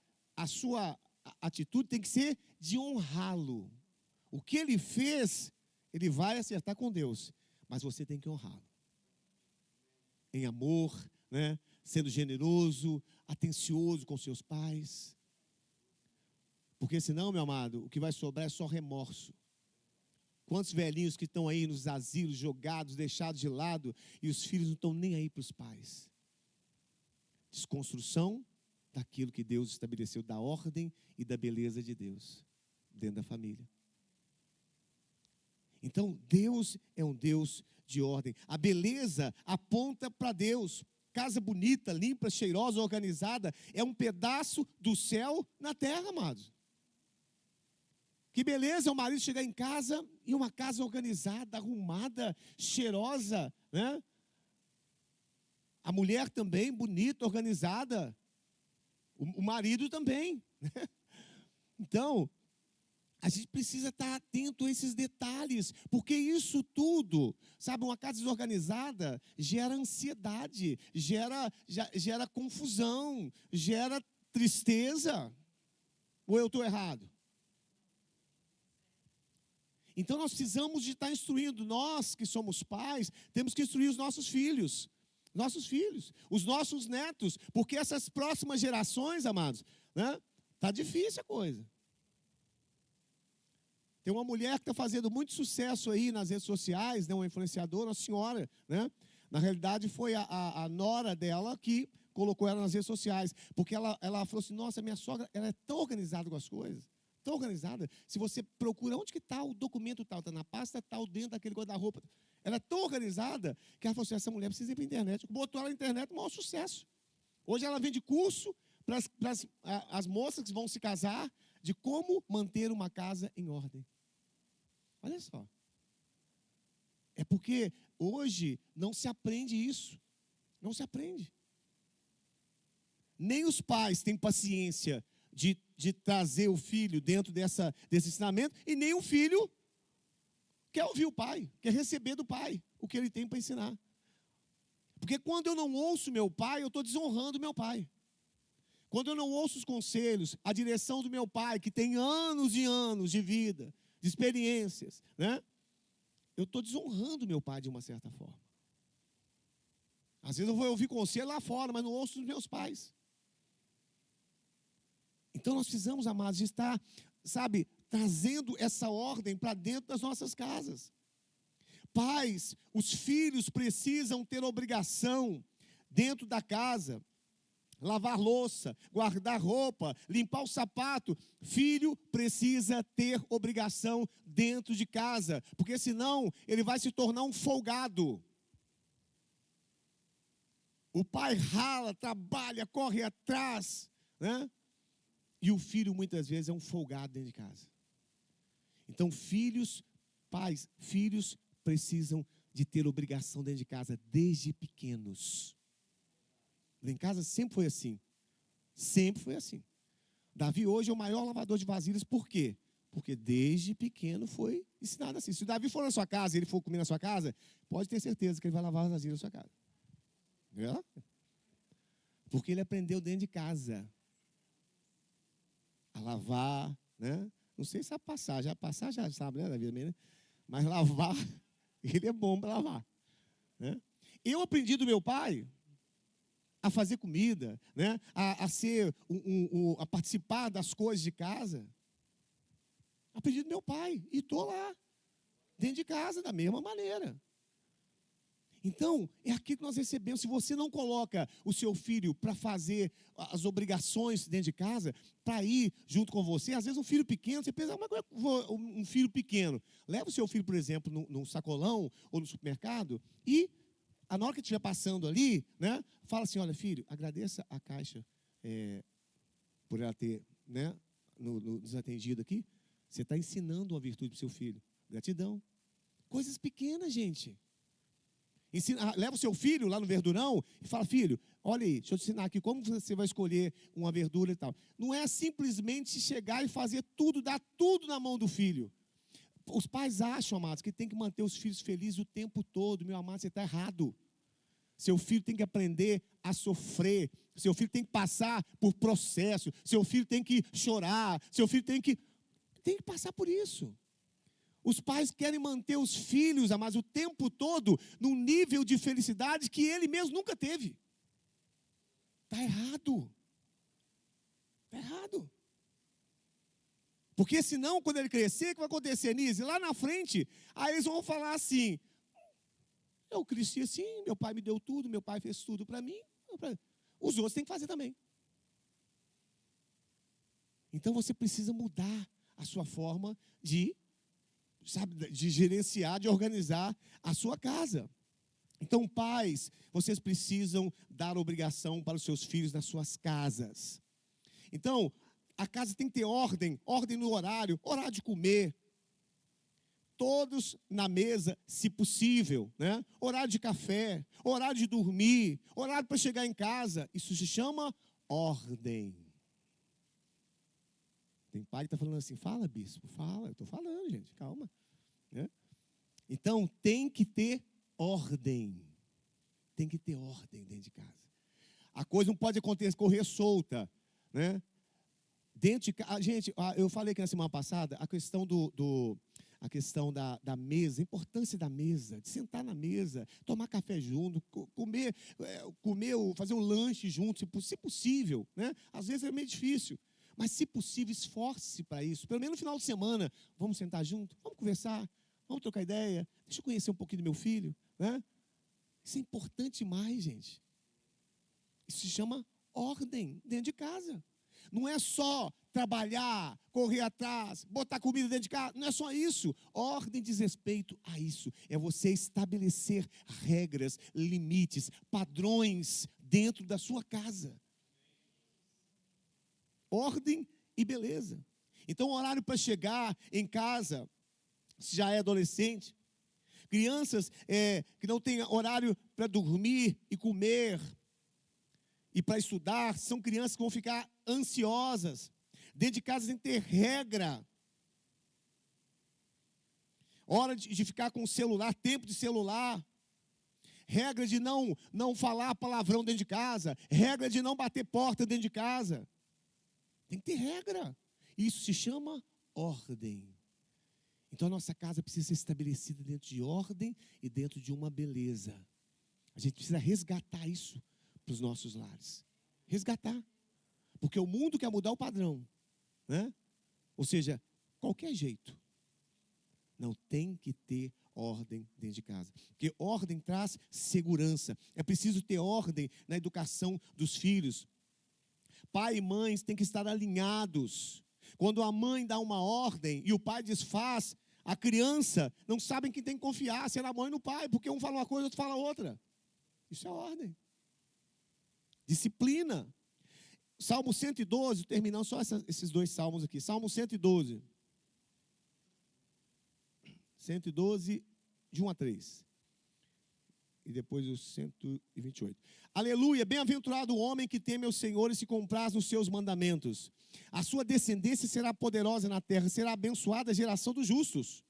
atitude tem que ser de honrá-lo. O que ele fez, ele vai acertar com Deus, mas você tem que honrá-lo. Em amor, né? Sendo generoso, atencioso com seus pais. Porque senão, meu amado, o que vai sobrar é só remorso. Quantos velhinhos que estão aí nos asilos, jogados, deixados de lado, e os filhos não estão nem aí para os pais. Desconstrução daquilo que Deus estabeleceu, da ordem e da beleza de Deus, dentro da família. Então, Deus é um Deus de ordem. A beleza aponta para Deus. Casa bonita, limpa, cheirosa, organizada, é um pedaço do céu na terra, amados. Que beleza é o marido chegar em casa e uma casa organizada, arrumada, cheirosa, né? A mulher também, bonita, organizada. O marido também. Então, a gente precisa estar atento a esses detalhes, porque isso tudo, sabe, uma casa desorganizada gera ansiedade, gera confusão, gera tristeza. Ou eu estou errado? Então nós precisamos de estar instruindo, nós que somos pais, temos que instruir os nossos filhos, os nossos netos, porque essas próximas gerações, amados, né, tá difícil a coisa. Tem uma mulher que está fazendo muito sucesso aí nas redes sociais, né, uma influenciadora, uma senhora, né? Na realidade foi a nora dela que colocou ela nas redes sociais, porque ela falou assim, nossa, minha sogra, ela é tão organizada com as coisas, tão organizada, se você procura onde que está o documento tal, está na pasta tal, dentro daquele guarda-roupa, ela é tão organizada, que ela falou assim, essa mulher precisa ir para a internet, botou ela na internet, o maior sucesso. Hoje ela vende curso para as moças que vão se casar, de como manter uma casa em ordem. Olha só. É porque hoje não se aprende isso. Não se aprende. Nem os pais têm paciência de trazer o filho dentro desse ensinamento, e nem o filho quer ouvir o pai, quer receber do pai o que ele tem para ensinar. Porque quando eu não ouço meu pai, eu estou desonrando meu pai. Quando eu não ouço os conselhos, a direção do meu pai, que tem anos e anos de vida, de experiências, né? Eu estou desonrando meu pai de uma certa forma. Às vezes eu vou ouvir conselho lá fora, mas não ouço os meus pais. Então nós precisamos, amados, de estar, sabe, trazendo essa ordem para dentro das nossas casas. Pais, os filhos precisam ter obrigação dentro da casa. Lavar louça, guardar roupa, limpar o sapato. Filho precisa ter obrigação dentro de casa, porque senão ele vai se tornar um folgado. O pai rala, trabalha, corre atrás, né? E o filho muitas vezes é um folgado dentro de casa. Então pais, filhos precisam de ter obrigação dentro de casa desde pequenos. Lá em casa sempre foi assim. Sempre foi assim. Davi hoje é o maior lavador de vasilhas. Por quê? Porque desde pequeno foi ensinado assim. Se o Davi for na sua casa e ele for comer na sua casa, pode ter certeza que ele vai lavar as vasilhas na sua casa. É? Porque ele aprendeu dentro de casa a lavar, né? Não sei se vai passar, já sabe, né, Davi? Né? Mas lavar, ele é bom para lavar. Né? Eu aprendi do meu pai a fazer comida, né? A participar das coisas de casa. A pedido do meu pai. E estou lá, dentro de casa, da mesma maneira. Então, é aquilo que nós recebemos. Se você não coloca o seu filho para fazer as obrigações dentro de casa, para ir junto com você, às vezes um filho pequeno, você pensa, mas um filho pequeno, leva o seu filho, por exemplo, num sacolão ou no supermercado e, na hora que estiver passando ali, né, fala assim, olha filho, agradeça a Caixa por ela ter, né, nos atendido aqui. Você está ensinando uma virtude para o seu filho. Gratidão. Coisas pequenas, gente. Leva o seu filho lá no verdurão e fala, filho, olha aí, deixa eu te ensinar aqui como você vai escolher uma verdura e tal. Não é simplesmente chegar e fazer tudo, dar tudo na mão do filho. Os pais acham, amados, que tem que manter os filhos felizes o tempo todo. Meu amado, você está errado. Seu filho tem que aprender a sofrer. Seu filho tem que passar por processo. Seu filho tem que chorar. Seu filho tem que passar por isso. Os pais querem manter os filhos, amados, o tempo todo num nível de felicidade que ele mesmo nunca teve. Está errado. Está errado. Porque senão, quando ele crescer, o que vai acontecer, Nise? Lá na frente, aí eles vão falar assim, eu cresci assim, meu pai me deu tudo, meu pai fez tudo para mim. Os outros têm que fazer também. Então você precisa mudar a sua forma de gerenciar, de organizar a sua casa. Então, pais, vocês precisam dar obrigação para os seus filhos nas suas casas. Então, a casa tem que ter ordem no horário de comer. Todos na mesa, se possível, né? Horário de café, horário de dormir, horário para chegar em casa. Isso se chama ordem. Tem pai que está falando assim, fala bispo, fala, eu estou falando gente, calma. Né? Então tem que ter ordem. Tem que ter ordem dentro de casa. A coisa não pode correr solta. Né? Dentro de casa, gente, eu falei aqui na semana passada, a questão a questão da mesa, a importância da mesa, de sentar na mesa, tomar café junto, comer, fazer um lanche junto, se possível. Né? Às vezes é meio difícil. Mas, se possível, esforce-se para isso. Pelo menos no final de semana, vamos sentar junto, vamos conversar, vamos trocar ideia. Deixa eu conhecer um pouquinho do meu filho. Né? Isso é importante demais, gente. Isso se chama ordem dentro de casa. Não é só trabalhar, correr atrás, botar comida dentro de casa. Não é só isso. Ordem diz respeito a isso. É você estabelecer regras, limites, padrões dentro da sua casa. Ordem e beleza. Então, o horário para chegar em casa, se já é adolescente, crianças que não têm horário para dormir e comer e para estudar, são crianças que vão ficar ansiosas. Dentro de casa tem que ter regra. Hora de ficar com o celular, tempo de celular. Regra de não falar palavrão dentro de casa. Regra de não bater porta dentro de casa. Tem que ter regra. Isso se chama ordem. Então a nossa casa precisa ser estabelecida dentro de ordem e dentro de uma beleza. A gente precisa resgatar isso para os nossos lares. Resgatar. Porque o mundo quer mudar o padrão. Né? Ou seja, qualquer jeito. Não, tem que ter ordem dentro de casa. Porque ordem traz segurança. É preciso ter ordem na educação dos filhos. Pai e mãe têm que estar alinhados. Quando a mãe dá uma ordem e o pai desfaz, a criança não sabe em quem tem que confiar, se é na mãe ou no pai, porque um fala uma coisa, outro fala outra. Isso é ordem. Disciplina. Salmo 112, terminando só esses dois salmos aqui. Salmo 112. 112, de 1 a 3. E depois o 128. Aleluia, bem-aventurado o homem que teme ao Senhor e se compraz nos seus mandamentos. A sua descendência será poderosa na terra, será abençoada a geração dos justos.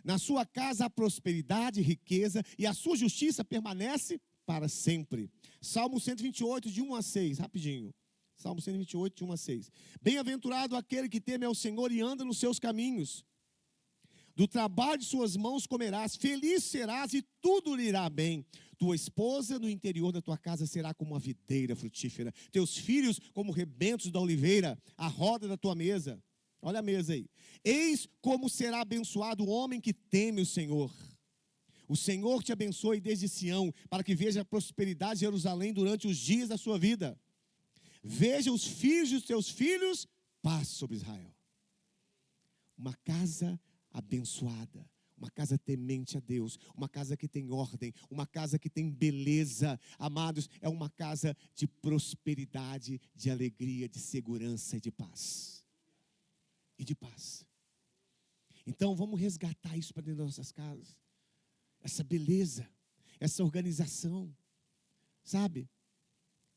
Na sua casa há prosperidade e riqueza, e a sua justiça permanece para sempre. Salmo 128, de 1 a 6, rapidinho. Salmo 128, de 1 a 6. Bem-aventurado aquele que teme ao Senhor e anda nos seus caminhos. Do trabalho de suas mãos comerás, feliz serás e tudo lhe irá bem. Tua esposa no interior da tua casa será como uma videira frutífera. Teus filhos como rebentos da oliveira, a roda da tua mesa. Olha a mesa aí. Eis como será abençoado o homem que teme o Senhor. O Senhor te abençoe desde Sião, para que veja a prosperidade de Jerusalém durante os dias da sua vida. Veja os filhos dos teus filhos, paz sobre Israel. Uma casa abençoada, uma casa temente a Deus, uma casa que tem ordem, uma casa que tem beleza. Amados, é uma casa de prosperidade, de alegria, de segurança e de paz. E de paz. Então vamos resgatar isso para dentro das nossas casas. Essa beleza, essa organização, sabe?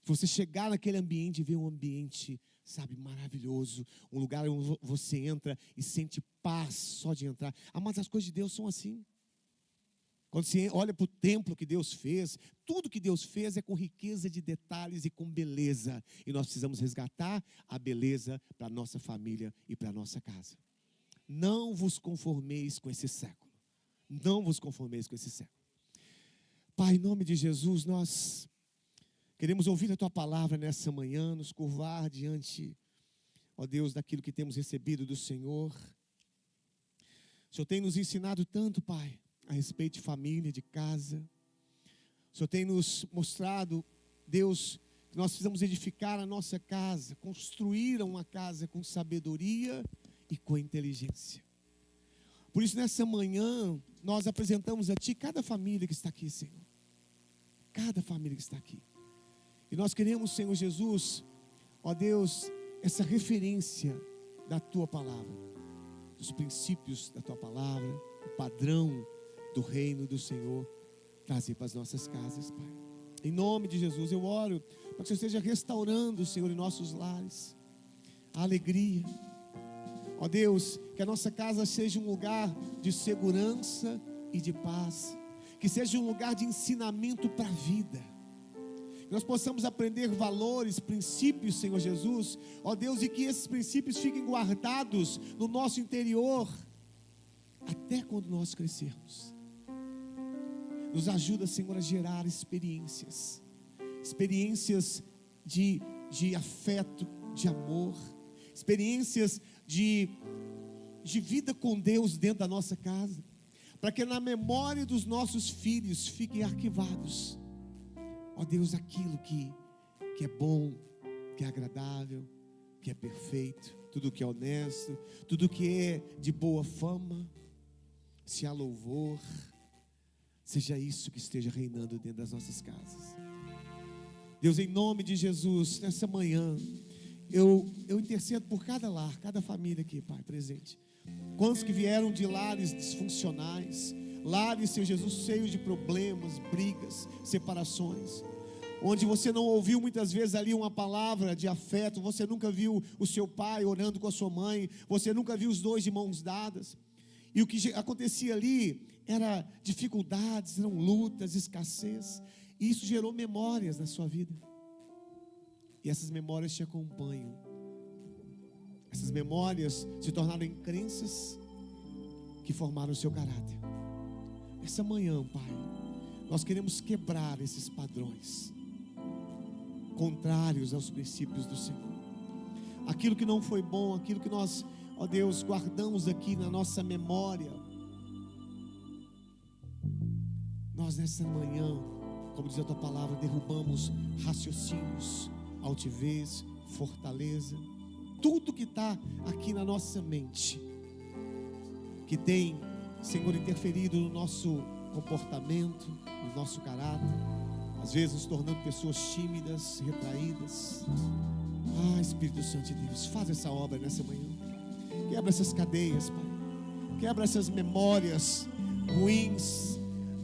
Você chegar naquele ambiente e ver um ambiente, sabe, maravilhoso, um lugar onde você entra e sente paz só de entrar. Mas as coisas de Deus são assim. Quando você olha para o templo que Deus fez, tudo que Deus fez é com riqueza de detalhes e com beleza. E nós precisamos resgatar a beleza para a nossa família e para a nossa casa. Não vos conformeis com esse século. Não vos conformeis com esse século. Pai, em nome de Jesus, nós queremos ouvir a Tua palavra nessa manhã, nos curvar diante, ó Deus, daquilo que temos recebido do Senhor. O Senhor tem nos ensinado tanto, Pai, a respeito de família, de casa. O Senhor tem nos mostrado, Deus, que nós precisamos edificar a nossa casa, construir uma casa com sabedoria e com inteligência. Por isso, nessa manhã, nós apresentamos a Ti cada família que está aqui, Senhor. Cada família que está aqui. E nós queremos, Senhor Jesus, ó Deus, essa referência da Tua palavra, dos princípios da Tua palavra, o padrão do reino do Senhor, trazer para as nossas casas, Pai. Em nome de Jesus, eu oro para que o Senhor esteja restaurando, Senhor, em nossos lares, a alegria. Ó Deus, que a nossa casa seja um lugar de segurança e de paz, que seja um lugar de ensinamento para a vida, que nós possamos aprender valores, princípios, Senhor Jesus, ó Deus, e que esses princípios fiquem guardados no nosso interior, até quando nós crescermos. Nos ajuda, Senhor, a gerar experiências de afeto, de amor, experiências de vida com Deus dentro da nossa casa, para que na memória dos nossos filhos fiquem arquivados, ó Deus, aquilo que é bom, que é agradável, que é perfeito, tudo que é honesto, tudo que é de boa fama, se há louvor, seja isso que esteja reinando dentro das nossas casas. Deus, em nome de Jesus, nessa manhã, eu intercedo por cada lar, cada família aqui, Pai, presente. Quantos que vieram de lares disfuncionais, lares, Senhor Jesus, cheios de problemas, brigas, separações, onde você não ouviu muitas vezes ali uma palavra de afeto, você nunca viu o seu pai orando com a sua mãe, você nunca viu os dois de mãos dadas, e o que acontecia ali era dificuldades, eram lutas, escassez, e isso gerou memórias na sua vida. E essas memórias te acompanham. Essas memórias se tornaram em crenças que formaram o seu caráter. Essa manhã, Pai, nós queremos quebrar esses padrões contrários aos princípios do Senhor. Aquilo que não foi bom, aquilo que nós, ó Deus, guardamos aqui na nossa memória. Nós nessa manhã, como diz a Tua palavra, derrubamos raciocínios, altivez, fortaleza, tudo que está aqui na nossa mente, que tem, Senhor, interferido no nosso comportamento, no nosso caráter, às vezes nos tornando pessoas tímidas, retraídas. Espírito Santo de Deus, faz essa obra nessa manhã, quebra essas cadeias, Pai, quebra essas memórias ruins,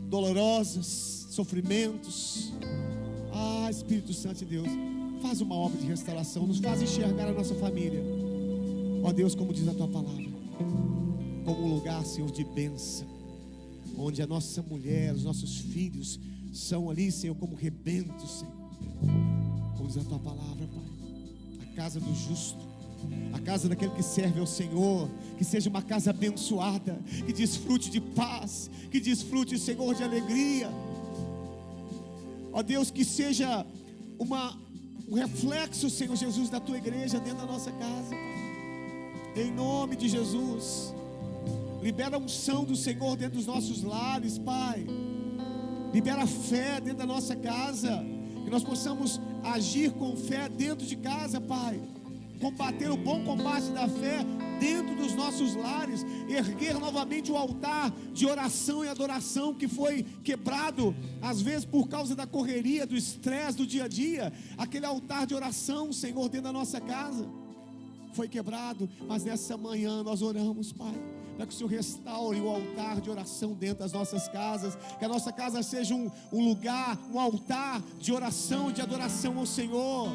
dolorosas, sofrimentos. Espírito Santo de Deus, faz uma obra de restauração, nos faz enxergar a nossa família, ó Deus, como diz a Tua palavra, como um lugar, Senhor, de bênção, onde a nossa mulher, os nossos filhos são ali, Senhor, como rebentos, Senhor, como diz a Tua palavra, Pai. A casa do justo, a casa daquele que serve ao Senhor, que seja uma casa abençoada, que desfrute de paz, que desfrute, Senhor, de alegria. Ó Deus, que seja um reflexo, Senhor Jesus, da tua igreja dentro da nossa casa, Pai. Em nome de Jesus. Libera a unção do Senhor dentro dos nossos lares, Pai. Libera fé dentro da nossa casa. Que nós possamos agir com fé dentro de casa, Pai. Combater o bom combate da fé dentro dos nossos lares. Erguer novamente o altar de oração e adoração que foi quebrado, às vezes por causa da correria, do estresse do dia a dia. Aquele altar de oração, Senhor, dentro da nossa casa foi quebrado, mas nessa manhã nós oramos, Pai, para que o Senhor restaure o altar de oração dentro das nossas casas. Que a nossa casa seja um lugar, um altar de oração e de adoração ao Senhor.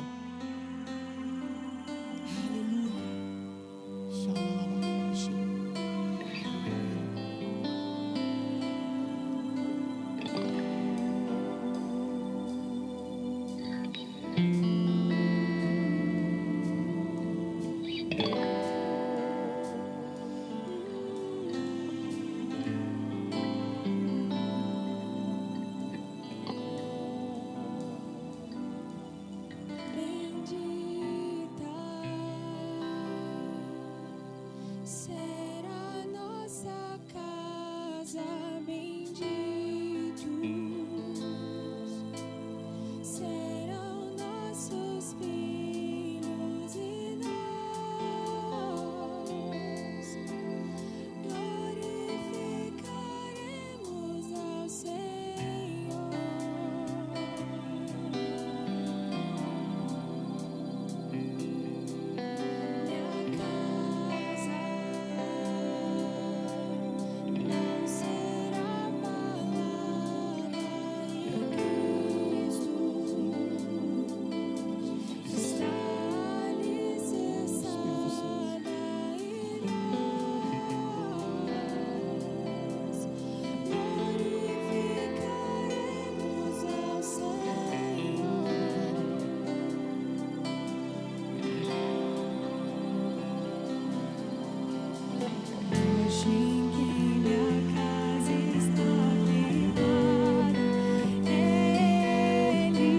Será nossa casa, benditos serão nossos filhos e nós glorificaremos ao Senhor. Minha casa não será abalada em Cristo, está alicerçada em nós, glorificaremos ao Senhor. Hoje em que minha casa está firmada, Ele,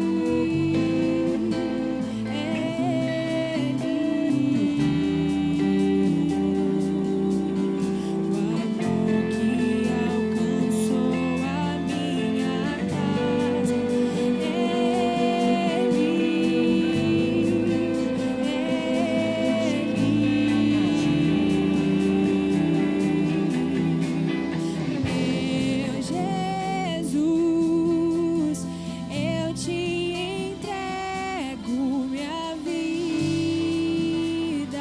o amor que alcançou a minha casa, Meu Jesus, eu te entrego minha vida,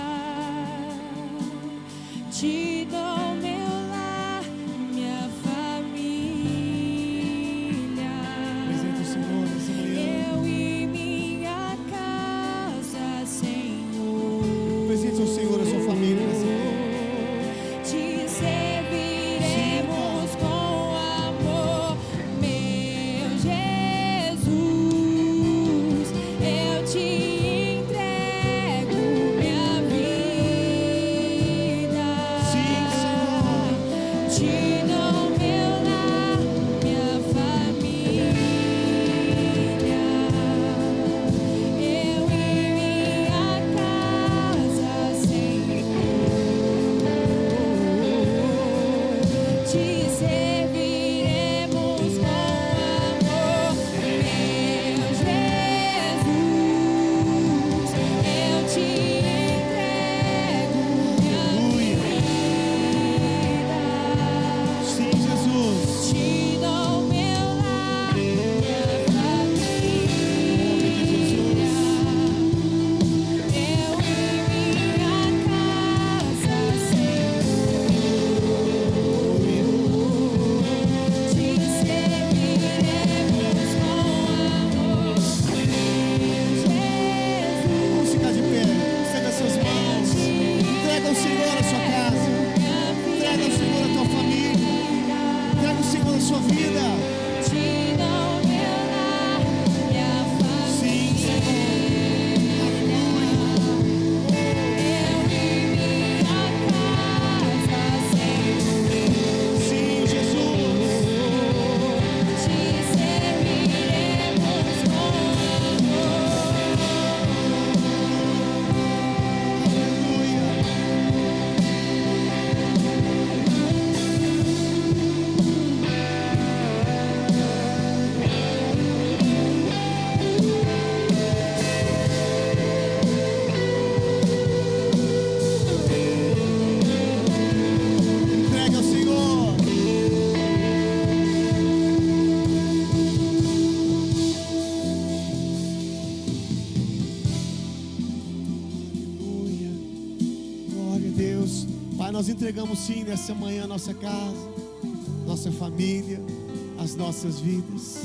te dou meu lar, minha família. Presente o Senhor nessa manhã. Eu e minha casa, Senhor. Presente ao Senhor a sua família nessa manhã. Te serviremos com amor, meu Jesus. Eu te entrego minha vida. Sim, Deus, Pai, nós entregamos sim nessa manhã a nossa casa, nossa família, as nossas vidas.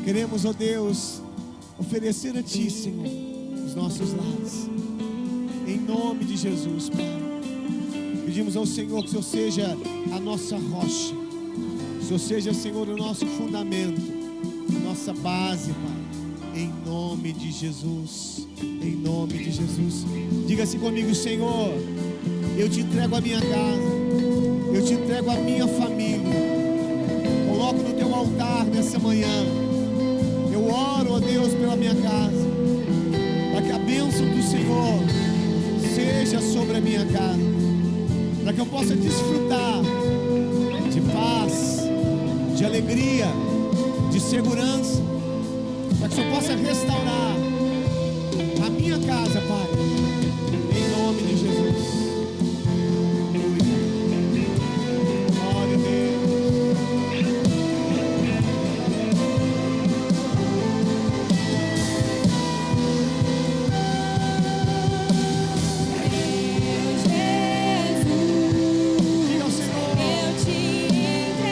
Queremos, ó Deus, oferecer a Ti, Senhor, os nossos lares. Em nome de Jesus, Pai. Pedimos ao Senhor que o Senhor seja a nossa rocha. Que o Senhor seja, Senhor, o nosso fundamento, nossa base, Pai. Em nome de Jesus. Em nome de Jesus. Diga assim comigo: Senhor, eu te entrego a minha casa, eu te entrego a minha família. Coloco no teu altar nessa manhã. Eu oro, ó Deus, pela minha casa, para que a bênção do Senhor seja sobre a minha casa, para que eu possa desfrutar de paz, de alegria, de segurança, para que o Senhor possa restaurar a minha casa, Pai, em nome de Jesus. Glória a Deus. Diga ao Senhor: Eu te entrego minha vida,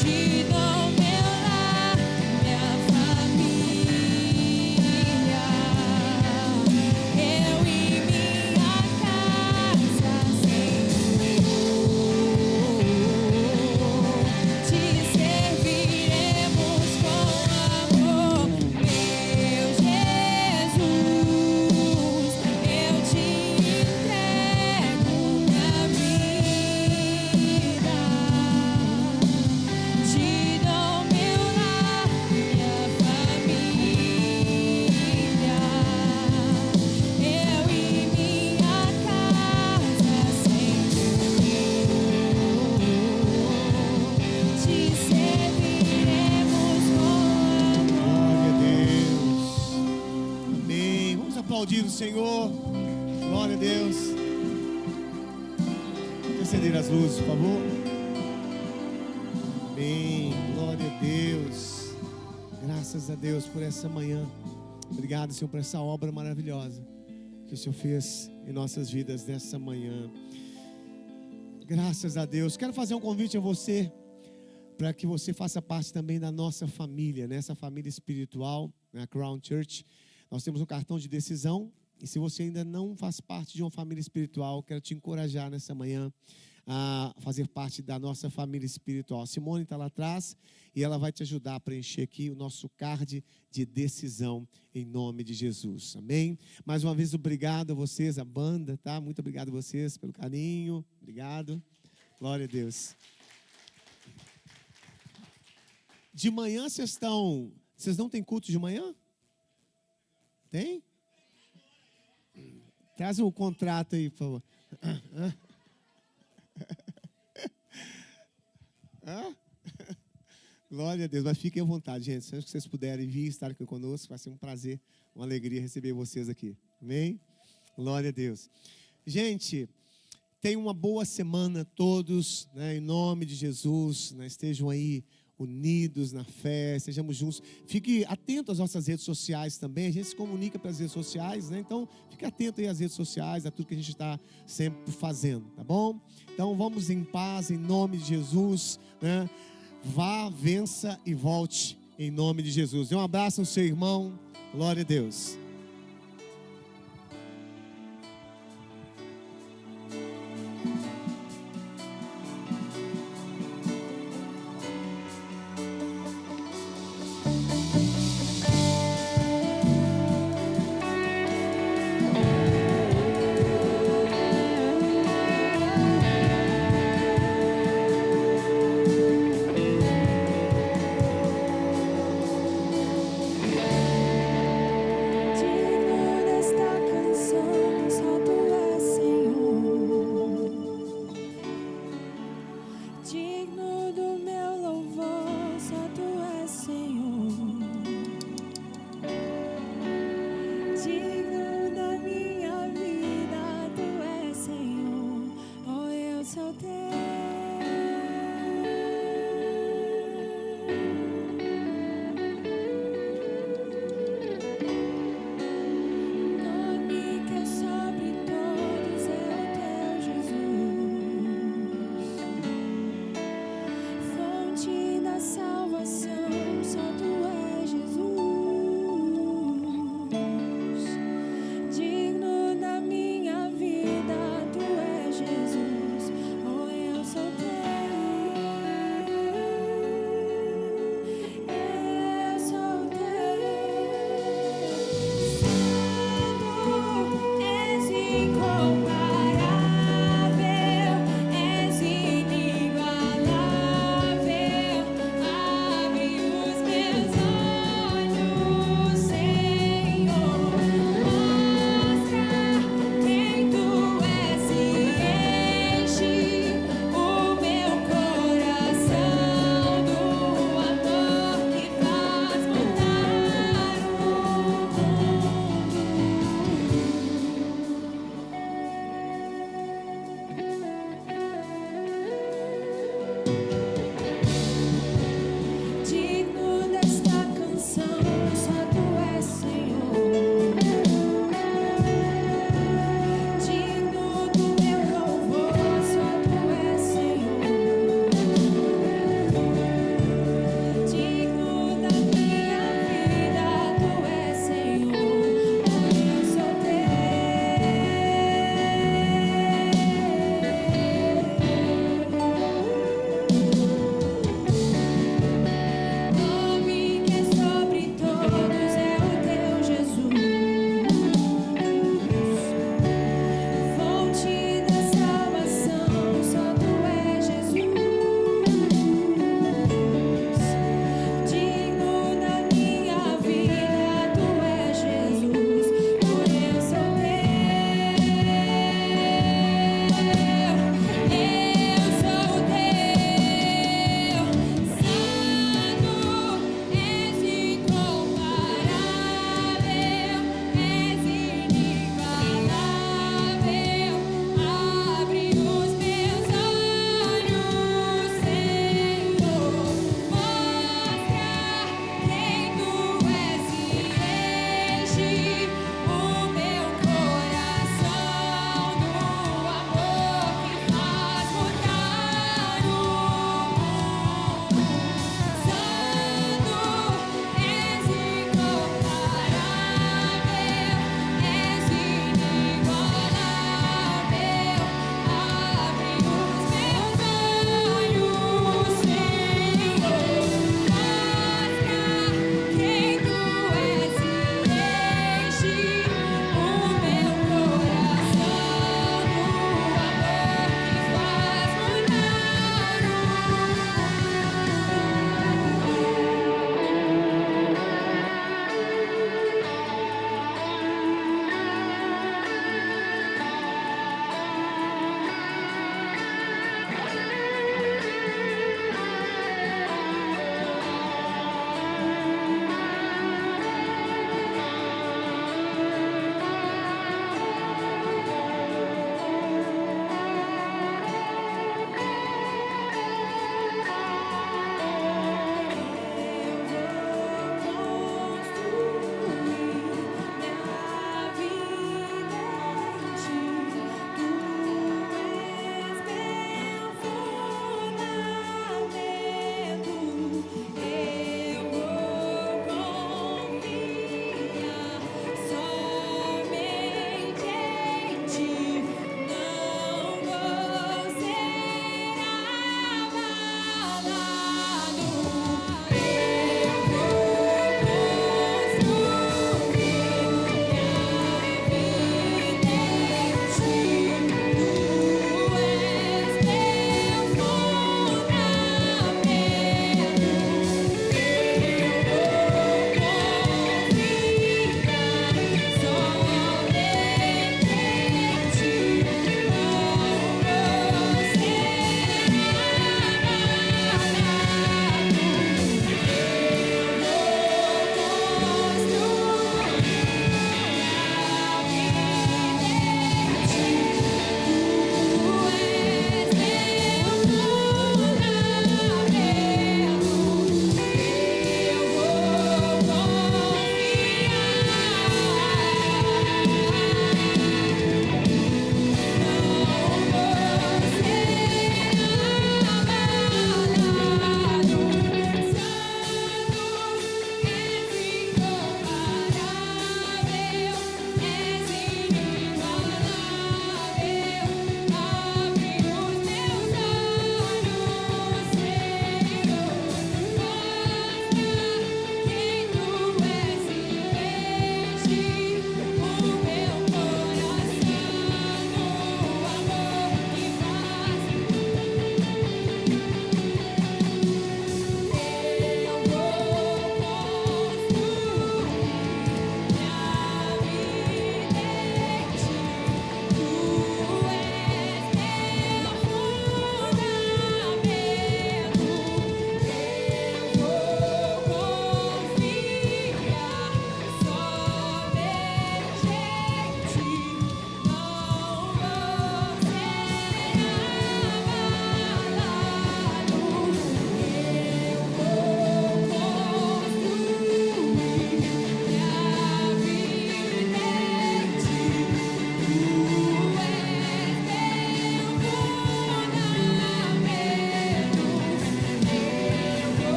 te dou meu lar, minha família, eu e minha casa, Senhor, te serviremos com amor, meu Jesus. Eu te entrego minha vida, te dou meu lar, minha família, eu e minha casa, Senhor, te serviremos com amor. Glória a Deus. Amém. Vamos aplaudir o Senhor. Glória a Deus. Vamos acender as luzes, por favor. Amém. Glória a Deus. Graças a Deus por essa manhã. Obrigado, Senhor, por essa obra maravilhosa que o Senhor fez em nossas vidas nessa manhã. Graças a Deus. Quero fazer um convite a você, para que você faça parte também da nossa família, nessa família espiritual, na Crown Church. Nós temos um cartão de decisão, e se você ainda não faz parte de uma família espiritual, quero te encorajar nessa manhã a fazer parte da nossa família espiritual. A Simone está lá atrás e ela vai te ajudar a preencher aqui o nosso card de decisão, em nome de Jesus. Amém? Mais uma vez, obrigado a vocês, a banda, tá? Muito obrigado a vocês pelo carinho. Obrigado. Glória a Deus. De manhã vocês não têm culto de manhã? Tem? Traz o contrato aí, por favor. Glória a Deus, mas fiquem à vontade, gente. Se vocês puderem vir estar aqui conosco, vai ser um prazer, uma alegria receber vocês aqui. Amém? Glória a Deus. Gente, tenham uma boa semana todos, né, em nome de Jesus, né, estejam aí unidos na fé, estejamos juntos. Fique atento às nossas redes sociais também. A gente se comunica pelas redes sociais, né? Então, fique atento aí às redes sociais, a tudo que a gente está sempre fazendo, tá bom? Então, vamos em paz, em nome de Jesus, né? Vá, vença e volte, em nome de Jesus. Dê um abraço no seu irmão. Glória a Deus. Te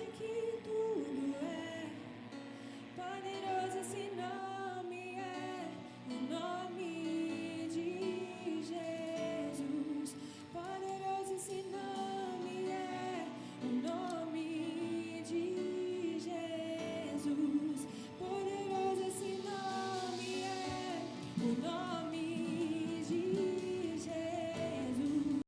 que tu